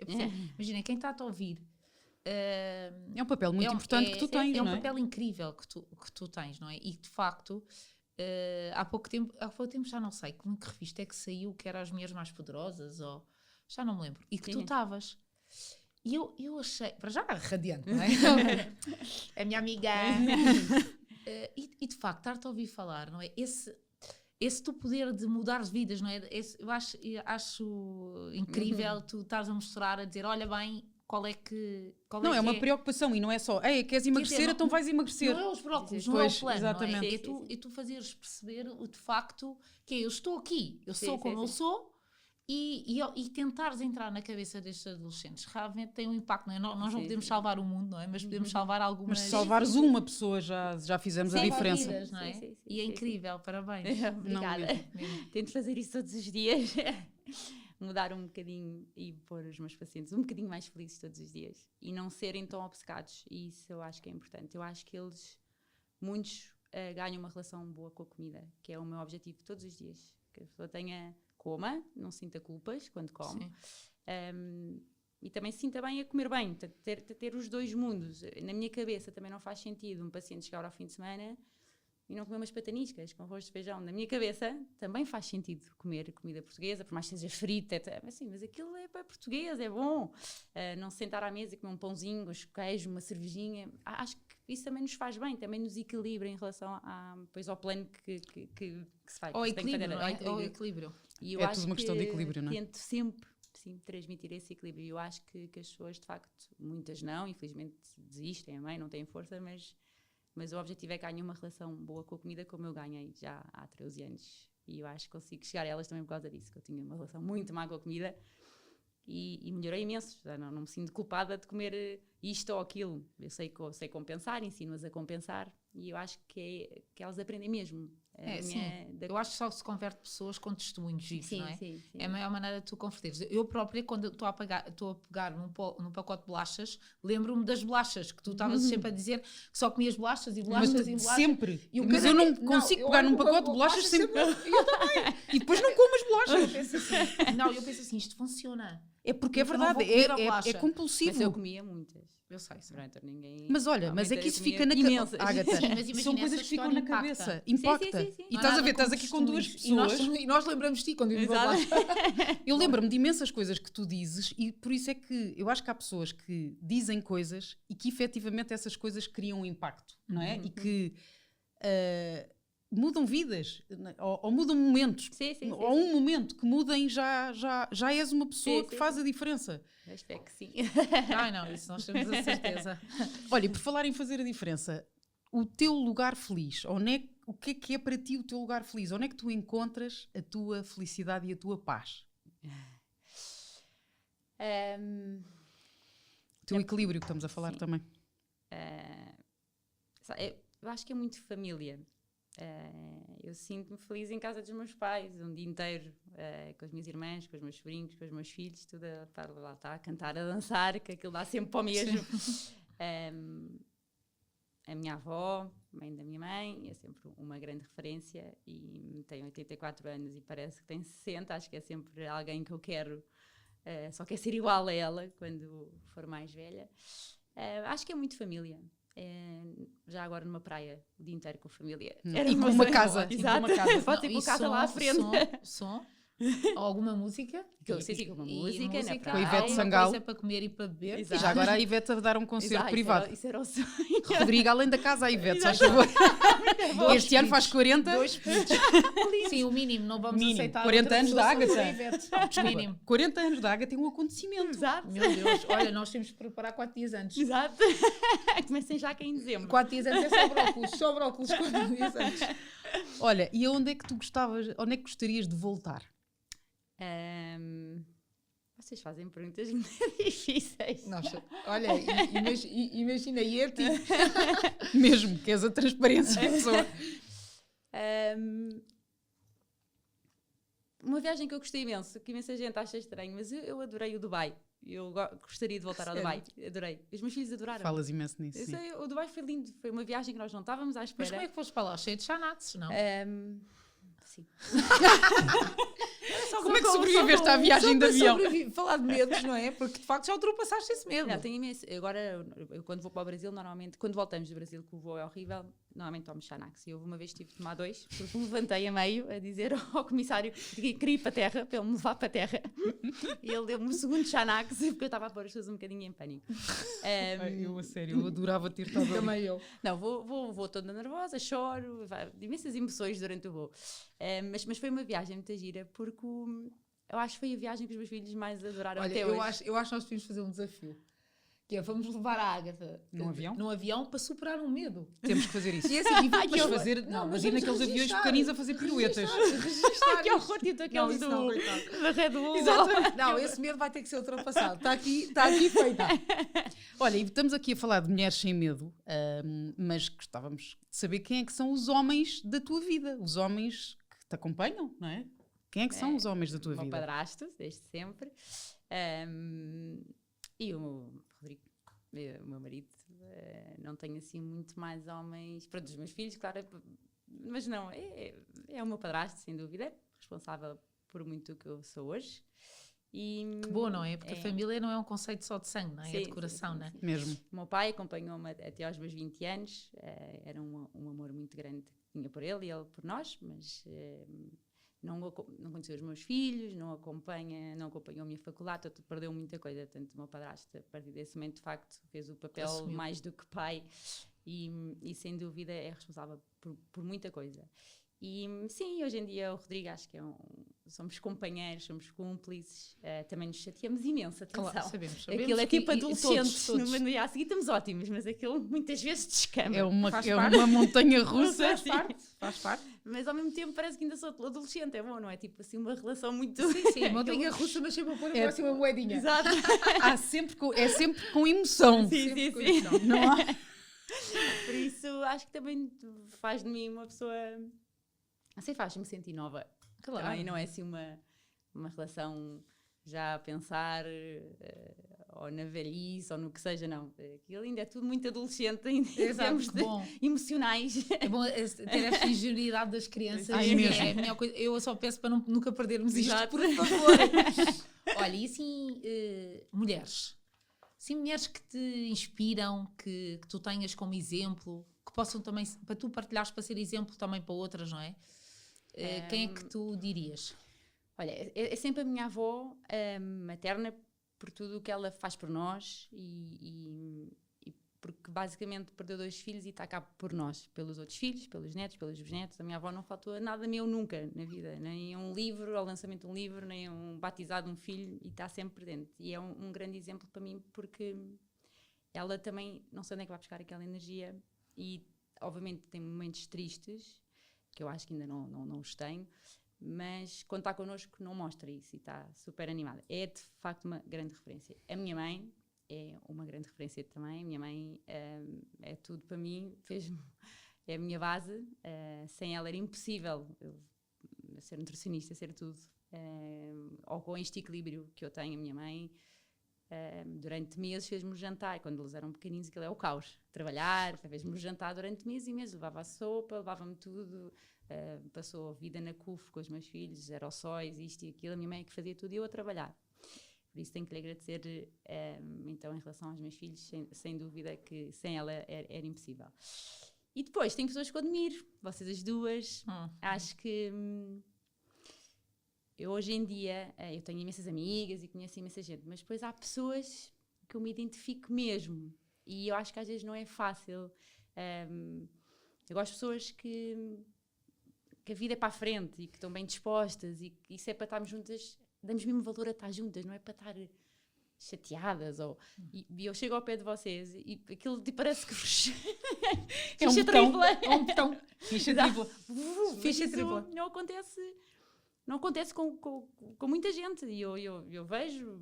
Imagina, quem está a te ouvir... é um papel muito importante que tu tens, é um não é? papel incrível que tu tens, não é? E de facto, há pouco tempo, já não sei que revista é que saiu, que era As Mulheres Mais Poderosas, ou já não me lembro, e que tu estavas. E eu achei, para já radiante, não é? A minha amiga. E de facto, estar-te a ouvir falar, não é? Esse teu poder de mudar vidas, não é? Eu acho incrível tu estás a mostrar, a dizer, olha bem, não, é uma preocupação e não é só, ei, queres emagrecer, então vais emagrecer. Não é os brócolos, não é o plano, exatamente. Não é? E tu fazeres perceber de facto que eu estou aqui, eu sou como eu sou e tentares entrar na cabeça destes adolescentes realmente tem um impacto, não é? Nós não podemos salvar o mundo, não é? Mas podemos salvar algumas... Mas se salvares uma pessoa já fizemos a diferença. Vidas, não é? E é incrível, parabéns. Obrigada. Tento fazer isso todos os dias. Mudar um bocadinho e pôr os meus pacientes um bocadinho mais felizes todos os dias e não serem tão obcecados, e isso eu acho que é importante. Eu acho que muitos ganham uma relação boa com a comida, que é o meu objetivo todos os dias, que a pessoa coma, não sinta culpas quando come, e também se sinta bem a comer bem, ter os dois mundos. Na minha cabeça também não faz sentido um paciente chegar ao fim de semana e não comer umas pataniscas com arroz de feijão. Na minha cabeça também faz sentido comer comida portuguesa, por mais que seja frita, mas aquilo é para português, é bom. Não se sentar à mesa e comer um pãozinho, um queijo, uma cervejinha. Acho que isso também nos faz bem, também nos equilibra em relação depois ao plano que se faz. Ao equilíbrio. E eu tudo uma questão de equilíbrio, não é? Tento sempre transmitir esse equilíbrio. E eu acho que as pessoas, de facto, muitas não, infelizmente desistem, não têm força, mas o objetivo é que ganhem uma relação boa com a comida, como eu ganhei já há 13 anos. E eu acho que consigo chegar a elas também por causa disso, que eu tinha uma relação muito má com a comida e melhorei imenso. Já não me sinto culpada de comer isto ou aquilo. Eu sei compensar, ensino-as a compensar e eu acho que elas aprendem mesmo. Eu acho que só se converte pessoas com testemunhos disso, não é? Sim. É a maior maneira de tu converteres. Eu própria, quando estou a pegar num pacote de bolachas, lembro-me das bolachas, que tu estavas sempre a dizer que só comias bolachas e bolachas e bolachas. Sempre. Mas eu não consigo pegar num pacote de bolachas sempre. Eu também. E depois não como as bolachas. Eu penso assim, isto funciona. É porque é verdade, é compulsivo. Mas eu comia muitas. Eu sei. Mas olha, mas é que isso fica na cabeça. Ágata, são coisas que ficam na cabeça. Impacta. Sim. E estás a ver, estás aqui com duas pessoas. E nós lembramos de ti quando vimos a bolacha. Eu lembro-me de imensas coisas que tu dizes e por isso é que eu acho que há pessoas que dizem coisas e que efetivamente essas coisas criam um impacto, não é? E que mudam vidas, ou mudam momentos. Sim. Ou um momento que mudem, já és uma pessoa que faz a diferença. Eu espero que sim. Não, isso nós temos a certeza. Olha, e por falar em fazer a diferença, o teu lugar feliz, o que é para ti o teu lugar feliz? Onde é que tu encontras a tua felicidade e a tua paz? O teu equilíbrio que estamos a falar também. Eu acho que é muito família. Eu sinto-me feliz em casa dos meus pais, um dia inteiro, com as minhas irmãs, com os meus sobrinhos, com os meus filhos, tudo lá está, a cantar, a dançar, que aquilo dá sempre para o mesmo. A minha avó, mãe da minha mãe, é sempre uma grande referência e tem 84 anos e parece que tem 60, acho que é sempre alguém que eu quero, só quer ser igual a ela quando for mais velha. Acho que é muito família. Já agora numa praia o dia inteiro com a família. E com uma casa. Exato. Pode ser com a casa lá à frente. Som? Ou alguma música? Sim, com uma música na praia. Com a Ivete Sangalo. Coisa para comer e para beber. E já agora a Ivete a dar um concerto privado. Isso era o sonho. Rodrigo, além da casa, a Ivete, só favor. Este ano faz 40. 2 filhos. Sim, o mínimo, não vamos aceitar. 40 anos da Ágata. Mínimo. 40 anos da Ágata tem um acontecimento. Exato. Meu Deus, olha, nós temos que preparar 4 dias antes. Exato. Comecem já aqui em dezembro. 4 dias antes é só brócolis 4 dias antes. Olha, e onde é que tu onde é que gostarias de voltar? Vocês fazem perguntas muito difíceis. Nossa, olha, imagina, e é tipo... Mesmo, que és a transparência da pessoa. Uma viagem que eu gostei imenso, que imensa gente acha estranho, mas eu adorei o Dubai. Eu gostaria de voltar ao Dubai. Adorei. Os meus filhos adoraram. Falas imenso nisso. O Dubai foi lindo. Foi uma viagem que nós não estávamos à espera. Mas como é que foste para lá? Cheio de chanatos, não? Sim. Como é que sobreviveste à viagem de avião? Falar de medos, não é? Porque de facto já ultrapassaste esse medo. Não, tenho imenso. Agora, eu quando vou para o Brasil, normalmente, quando voltamos do Brasil, que o voo é horrível, normalmente tomo Xanax. E eu uma vez tive de tomar 2, porque me levantei a meio a dizer ao comissário que queria ir para a terra, para ele me levar para a terra. E ele deu-me um segundo Xanax, porque eu estava a pôr as pessoas um bocadinho em pânico. Eu, a sério, eu adorava ter estado ali. Também eu. Não, vou toda nervosa, choro, imensas emoções durante o voo. Mas foi uma viagem muito gira, porque eu acho que foi a viagem que os meus filhos mais adoraram. Olha, até eu hoje. acho que nós devíamos fazer um desafio. Que é, vamos levar a Ágata num avião para superar um medo. Temos que fazer isso. E assim, Mas fazer, imagina aqueles aviões pequeninos a fazer piruetas. Registrar Que horror, tipo aqueles da Red Bull. Exatamente. Não, esse medo vai ter que ser ultrapassado. Está aqui feita. Olha, e estamos aqui a falar de mulheres sem medo, mas gostávamos de saber quem é que são os homens da tua vida, os homens que te acompanham, não é? Quem é que são os homens da tua vida? O meu vida? padrasto, desde sempre. E o Rodrigo, o meu marido. Não tenho assim muito mais homens. Pronto, os meus filhos, claro, mas não, é o meu padrasto, sem dúvida, responsável por muito o que eu sou hoje. E, que bom, não é? Porque a família não é um conceito só de sangue, não é? Sim, é de coração, sim. Não é? Mesmo. O meu pai acompanhou-me até aos meus 20 anos. Era um amor muito grande que tinha por ele e ele por nós, mas não conheceu os meus filhos, não acompanhou a minha faculdade, perdeu muita coisa. Tanto o meu padrasto, a partir desse momento, de facto, fez o papel Assumiu. mais do que pai e sem dúvida é responsável por muita coisa. E sim, hoje em dia o Rodrigo acho que somos companheiros, somos cúmplices, também nos chateamos imenso, atenção. Claro, sabemos Aquilo é tipo adolescentes, todos. no dia a seguir estamos ótimos, mas aquilo muitas vezes descamba. É uma montanha russa. Faz parte. Mas ao mesmo tempo parece que ainda sou adolescente, é bom, não é? Tipo assim, uma relação muito... Sim, montanha russa, mas sempre a pôr a próxima moedinha. Exato. É sempre com emoção. Sim. Emoção. Não há... Por isso, acho que também faz de mim uma pessoa... Assim faz-me sentir nova. Claro. Também não é assim uma relação já a pensar ou na velhice ou no que seja, não. Aquilo ainda é tudo muito adolescente em termos emocionais. É bom ter esta ingenuidade das crianças. Mesmo. É a melhor coisa. Eu só peço para nunca perdermos isto, Exato. por favor. Olha, e assim, mulheres? Sim, mulheres que te inspiram, que tu tenhas como exemplo, que possam também, para tu partilhares para ser exemplo também para outras, não é? Quem é que tu dirias? Olha, é sempre a minha avó materna, por tudo o que ela faz por nós e porque basicamente perdeu 2 filhos e está cá por nós, pelos outros filhos, pelos netos, pelos bisnetos. A minha avó não faltou nada meu nunca na vida, nem um livro, ao lançamento de um livro, nem um batizado de um filho, e está sempre presente. E é um grande exemplo para mim, porque ela também, não sei onde é que vai buscar aquela energia, e obviamente tem momentos tristes, que eu acho que ainda não os tenho, mas quando está connosco não mostra isso e está super animada. É de facto uma grande referência. A minha mãe é uma grande referência também. A minha mãe é tudo para mim, é a minha base. Sem ela era impossível eu ser nutricionista, ser tudo. Ou com este equilíbrio que eu tenho. A minha mãe durante meses fez-me jantar, quando eles eram pequeninos, aquilo é o caos. Trabalhar, fez-me jantar durante meses e meses, levava a sopa, levava-me tudo. Passou a vida na CUF com os meus filhos, aerossóis, isto e aquilo. A minha mãe é que fazia tudo e eu a trabalhar. Por isso tenho que lhe agradecer, então, em relação aos meus filhos, sem dúvida que sem ela era impossível. E depois, tem pessoas que eu admiro, vocês as duas. Acho que eu hoje em dia, eu tenho imensas amigas e conheço imensa gente, mas depois há pessoas que eu me identifico mesmo. E eu acho que às vezes não é fácil. Eu gosto de pessoas que a vida é para a frente e que estão bem dispostas, e que isso é para estarmos juntas. Damos mesmo valor a estar juntas, não é para estar chateadas. E eu chego ao pé de vocês e aquilo parece que vos... É um ficha botão, tripla. é um botão. Ficha tripla. Ficha tripla. Não acontece com muita gente. E eu vejo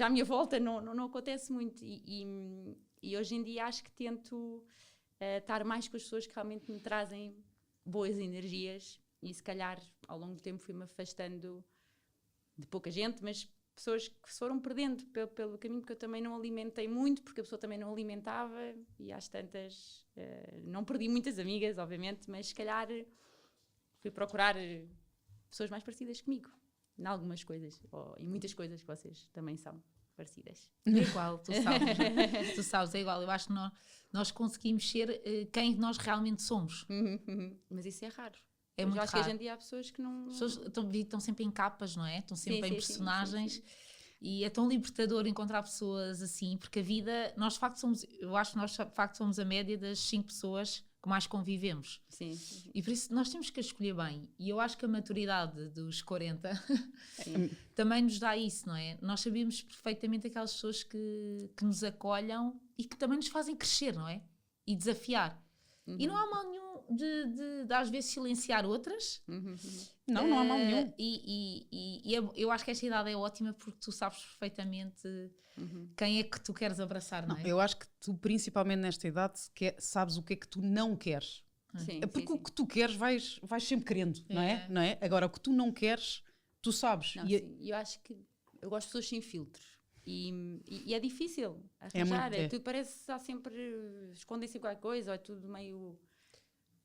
à minha volta, não acontece muito. E hoje em dia acho que tento estar mais com as pessoas que realmente me trazem boas energias. E se calhar ao longo do tempo fui-me afastando de pouca gente, mas pessoas que se foram perdendo pelo caminho, porque eu também não alimentei muito, porque a pessoa também não alimentava, e às tantas não perdi muitas amigas, obviamente, mas se calhar fui procurar pessoas mais parecidas comigo, em algumas coisas, ou em muitas coisas que vocês também são parecidas. É igual, tu sabes. Tu sabes, é igual. Eu acho que nós conseguimos ser quem nós realmente somos. Mas isso é raro. É Eu muito acho raro. que hoje em dia há pessoas que não... As pessoas estão sempre em capas, não é? Estão sempre em personagens. Sim. E é tão libertador encontrar pessoas assim, porque a vida, nós de facto eu acho que nós de facto somos a média das 5 pessoas que mais convivemos. Sim. E por isso nós temos que a escolher bem. E eu acho que a maturidade dos 40 também nos dá isso, não é? Nós sabemos perfeitamente aquelas pessoas que nos acolham e que também nos fazem crescer, não é? E desafiar. E não há mal nenhum de às vezes silenciar outras. Não há mal nenhum. Eu acho que esta idade é ótima porque tu sabes perfeitamente quem é que tu queres abraçar, não é? Eu acho que tu, principalmente nesta idade, sabes o que é que tu não queres. Sim, Porque o que tu queres vais sempre querendo, não é? Agora, o que tu não queres, tu sabes. Eu acho que eu gosto de pessoas sem filtros. E é difícil arranjar. Tudo parece há sempre escondem-se qualquer coisa, ou é tudo meio...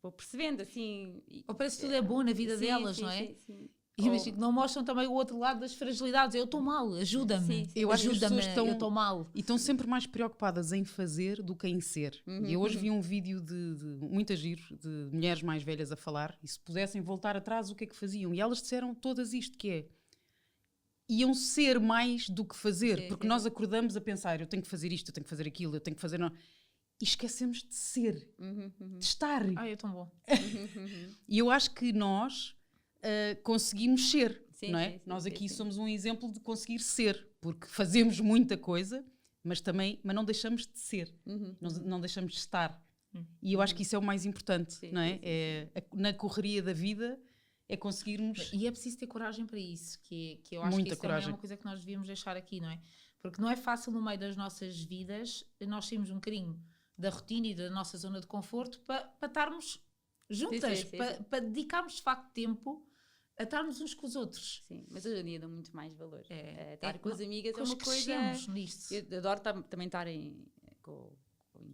Vou percebendo, assim... Ou parece que tudo é bom na vida delas, não é? Sim. E imagino que não mostram também o outro lado das fragilidades. Eu estou mal, ajuda-me. Eu acho que as pessoas eu estou mal. E estão sempre mais preocupadas em fazer do que em ser. E eu hoje vi um vídeo de muito giro, de mulheres mais velhas a falar, e se pudessem voltar atrás, o que é que faziam? E elas disseram todas isto, que é... Iam ser mais do que fazer, porque nós acordamos a pensar, eu tenho que fazer isto, eu tenho que fazer aquilo, eu tenho que fazer... Não. E esquecemos de ser, de estar. É tão bom. E eu acho que nós conseguimos ser, não é? Nós aqui sim. somos um exemplo de conseguir ser, porque fazemos muita coisa, mas não deixamos de ser, não deixamos de estar. E eu acho que isso é o mais importante, não é? Na correria da vida é conseguirmos... E é preciso ter coragem para isso, que eu acho Muita que isso coragem. também é uma coisa que nós devíamos deixar aqui, não é? Porque não é fácil no meio das nossas vidas nós sairmos um bocadinho da rotina e da nossa zona de conforto para estarmos juntas, para dedicarmos de facto tempo a estarmos uns com os outros. Sim, mas hoje em dia dou muito mais valor. Estar com as amigas é uma coisa... Crescemos nisto. Eu adoro também estar em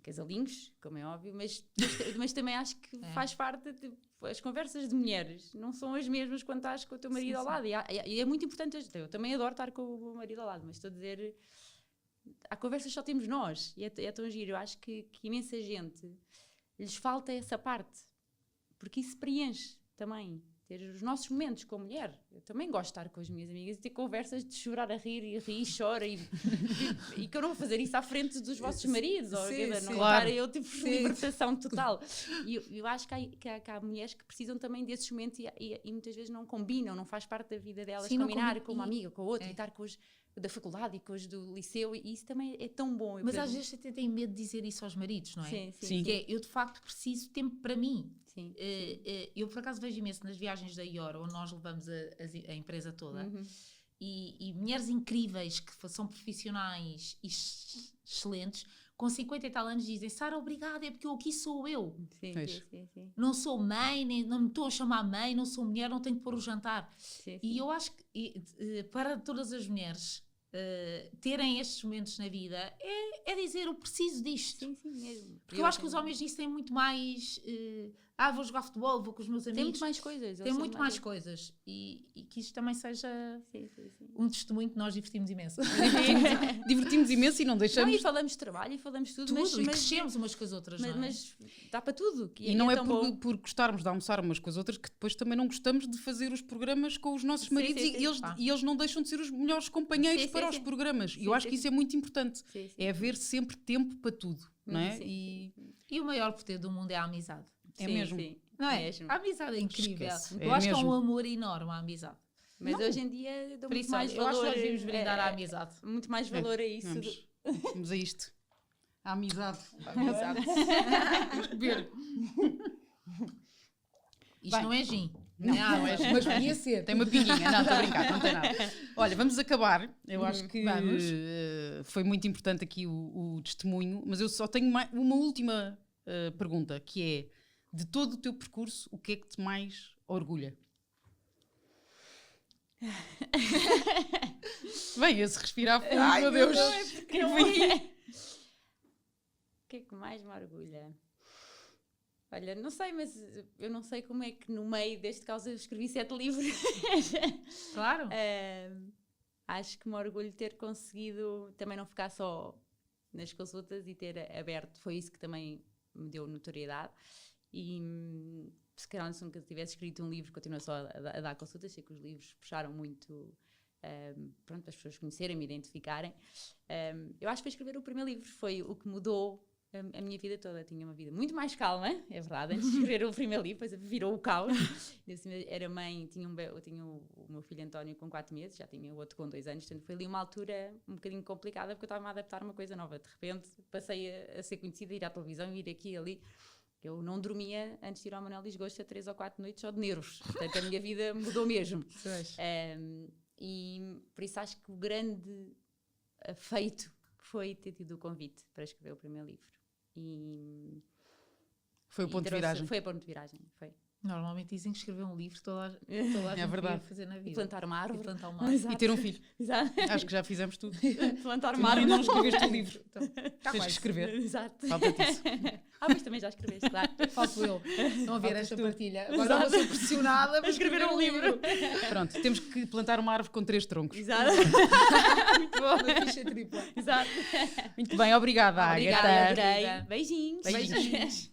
casalinhos, como é óbvio, mas também acho que faz parte de... As conversas de mulheres não são as mesmas quando estás com o teu marido ao lado. E é muito importante. Eu também adoro estar com o meu marido ao lado, mas estou a dizer... Há conversas que só temos nós. E é tão giro. Eu acho que imensa gente lhes falta essa parte. Porque isso preenche também. ter os nossos momentos com a mulher. Eu também gosto de estar com as minhas amigas e ter conversas de chorar a rir e chora e que eu não vou fazer isso à frente dos vossos maridos, ou Sim, não sim. Claro. eu tipo libertação total. E eu acho que há mulheres que precisam também desses momentos e muitas vezes não combinam, não faz parte da vida delas Sim, não combinar combina. com uma amiga, com a outra, É. e estar com os da faculdade e com os do liceu, e isso também é tão bom. Mas às vezes até têm medo de dizer isso aos maridos, não é? Sim, sim. Sim. Que é, eu de facto preciso de tempo para mim. Sim. Eu por acaso vejo imenso nas viagens da IOR, onde nós levamos a empresa toda, Uhum. e mulheres incríveis que são profissionais e excelentes, com 50 e tal anos dizem: Sara, obrigada, é porque aqui sou eu. Sim, Pois. sim. Não sou mãe, nem, não me estou a chamar mãe, não sou mulher, não tenho que pôr o jantar. Sim, E eu acho que para todas as mulheres terem estes momentos na vida é dizer: eu preciso disto. sim, mesmo. Porque eu acho que os homens nisso têm muito mais. Vou jogar futebol, vou com os meus Tem amigos. muito mais coisas. Tem muito mais coisas. E que isto também seja Sim. um testemunho que nós divertimos imenso. Divertimos imenso e não Não, deixamos. e falamos de trabalho e falamos tudo, Tudo, e mas crescemos umas com as outras, não é? mas dá para tudo. E não é tão por, bom. por gostarmos de almoçar umas com as outras que depois também não gostamos de fazer os programas com os nossos Sim, maridos sim, sim. e eles não deixam de ser os melhores companheiros Sim, para sim, os sim. programas. E eu Sim, acho que sim. isso é muito importante. Sim. É haver sempre tempo para tudo, não é? Sim. E E o maior poder do mundo é a amizade. É mesmo. Sim. Não é? Mesmo. A amizade é incrível. Esquece, Eu é acho que é mesmo. um amor enorme a amizade. Mas Não. hoje em dia dou Por muito isso, mais olha, eu acho que valor. nós devíamos brindar à amizade. Muito mais valor a isso. vamos a isto. A amizade. A amizade. Vamos beber. Isto Bem. não é gin. Não é gin. Mas podia ser. Tem uma pinguinha. Não, estou a brincar, não tem nada. Olha, vamos acabar. Eu acho que Vamos. foi muito importante aqui o testemunho, mas eu só tenho uma última pergunta, que é: de todo o teu percurso, o que é que te mais orgulha? Bem, esse respirar fundo, Ai, meu meu Deus. Deus. O que é que mais me orgulha? Olha, não sei, mas eu não sei como é que no meio deste caos eu escrevi 7 livros. Claro. Acho que me orgulho de ter conseguido também não ficar só nas consultas e ter aberto. Foi isso que também me deu notoriedade. E se calhar se nunca tivesse escrito um livro, continuo só a dar consultas. Sei que os livros puxaram muito para as pessoas conhecerem, me identificarem. Eu acho que foi escrever o primeiro livro, foi o que mudou a minha vida toda. Eu tinha uma vida muito mais calma, é verdade, antes de escrever o primeiro livro, depois virou o caos. Era mãe, eu tinha o meu filho António com 4 meses, já tinha o outro com 2 anos, portanto foi ali uma altura um bocadinho complicada, porque eu estava a adaptar a uma coisa nova. De repente passei a ser conhecida, ir à televisão, ir aqui e ali. Eu não dormia antes de ir ao Manuel Desgosto a 3 ou 4 noites só de nervos. Portanto, a minha vida mudou mesmo. E por isso acho que o grande feito foi ter tido o convite para escrever o primeiro livro. E Foi o ponto de viragem. Foi o ponto de viragem, foi. Normalmente dizem que escrever um livro toda a gente É verdade. devia fazer na vida. E plantar uma árvore. E plantar uma árvore. Exato. E ter um filho. Exato. Acho que já fizemos tudo. Plantar Tu uma árvore. não escreveste o livro. Então, tá Tens que quase. escrever. Exato. Falta-te isso. Mas também já escreveste, claro. Falto eu. Não haver Faltas esta tu. partilha. Agora eu vou ser pressionada para Escrever um livro. Pronto, temos que plantar uma árvore com 3 troncos. Exato. Muito bom. Uma ficha tripla. Exato. Muito bem, obrigada, Obrigada, Ágata. Ágata. Adorei. Beijinhos. Beijinhos.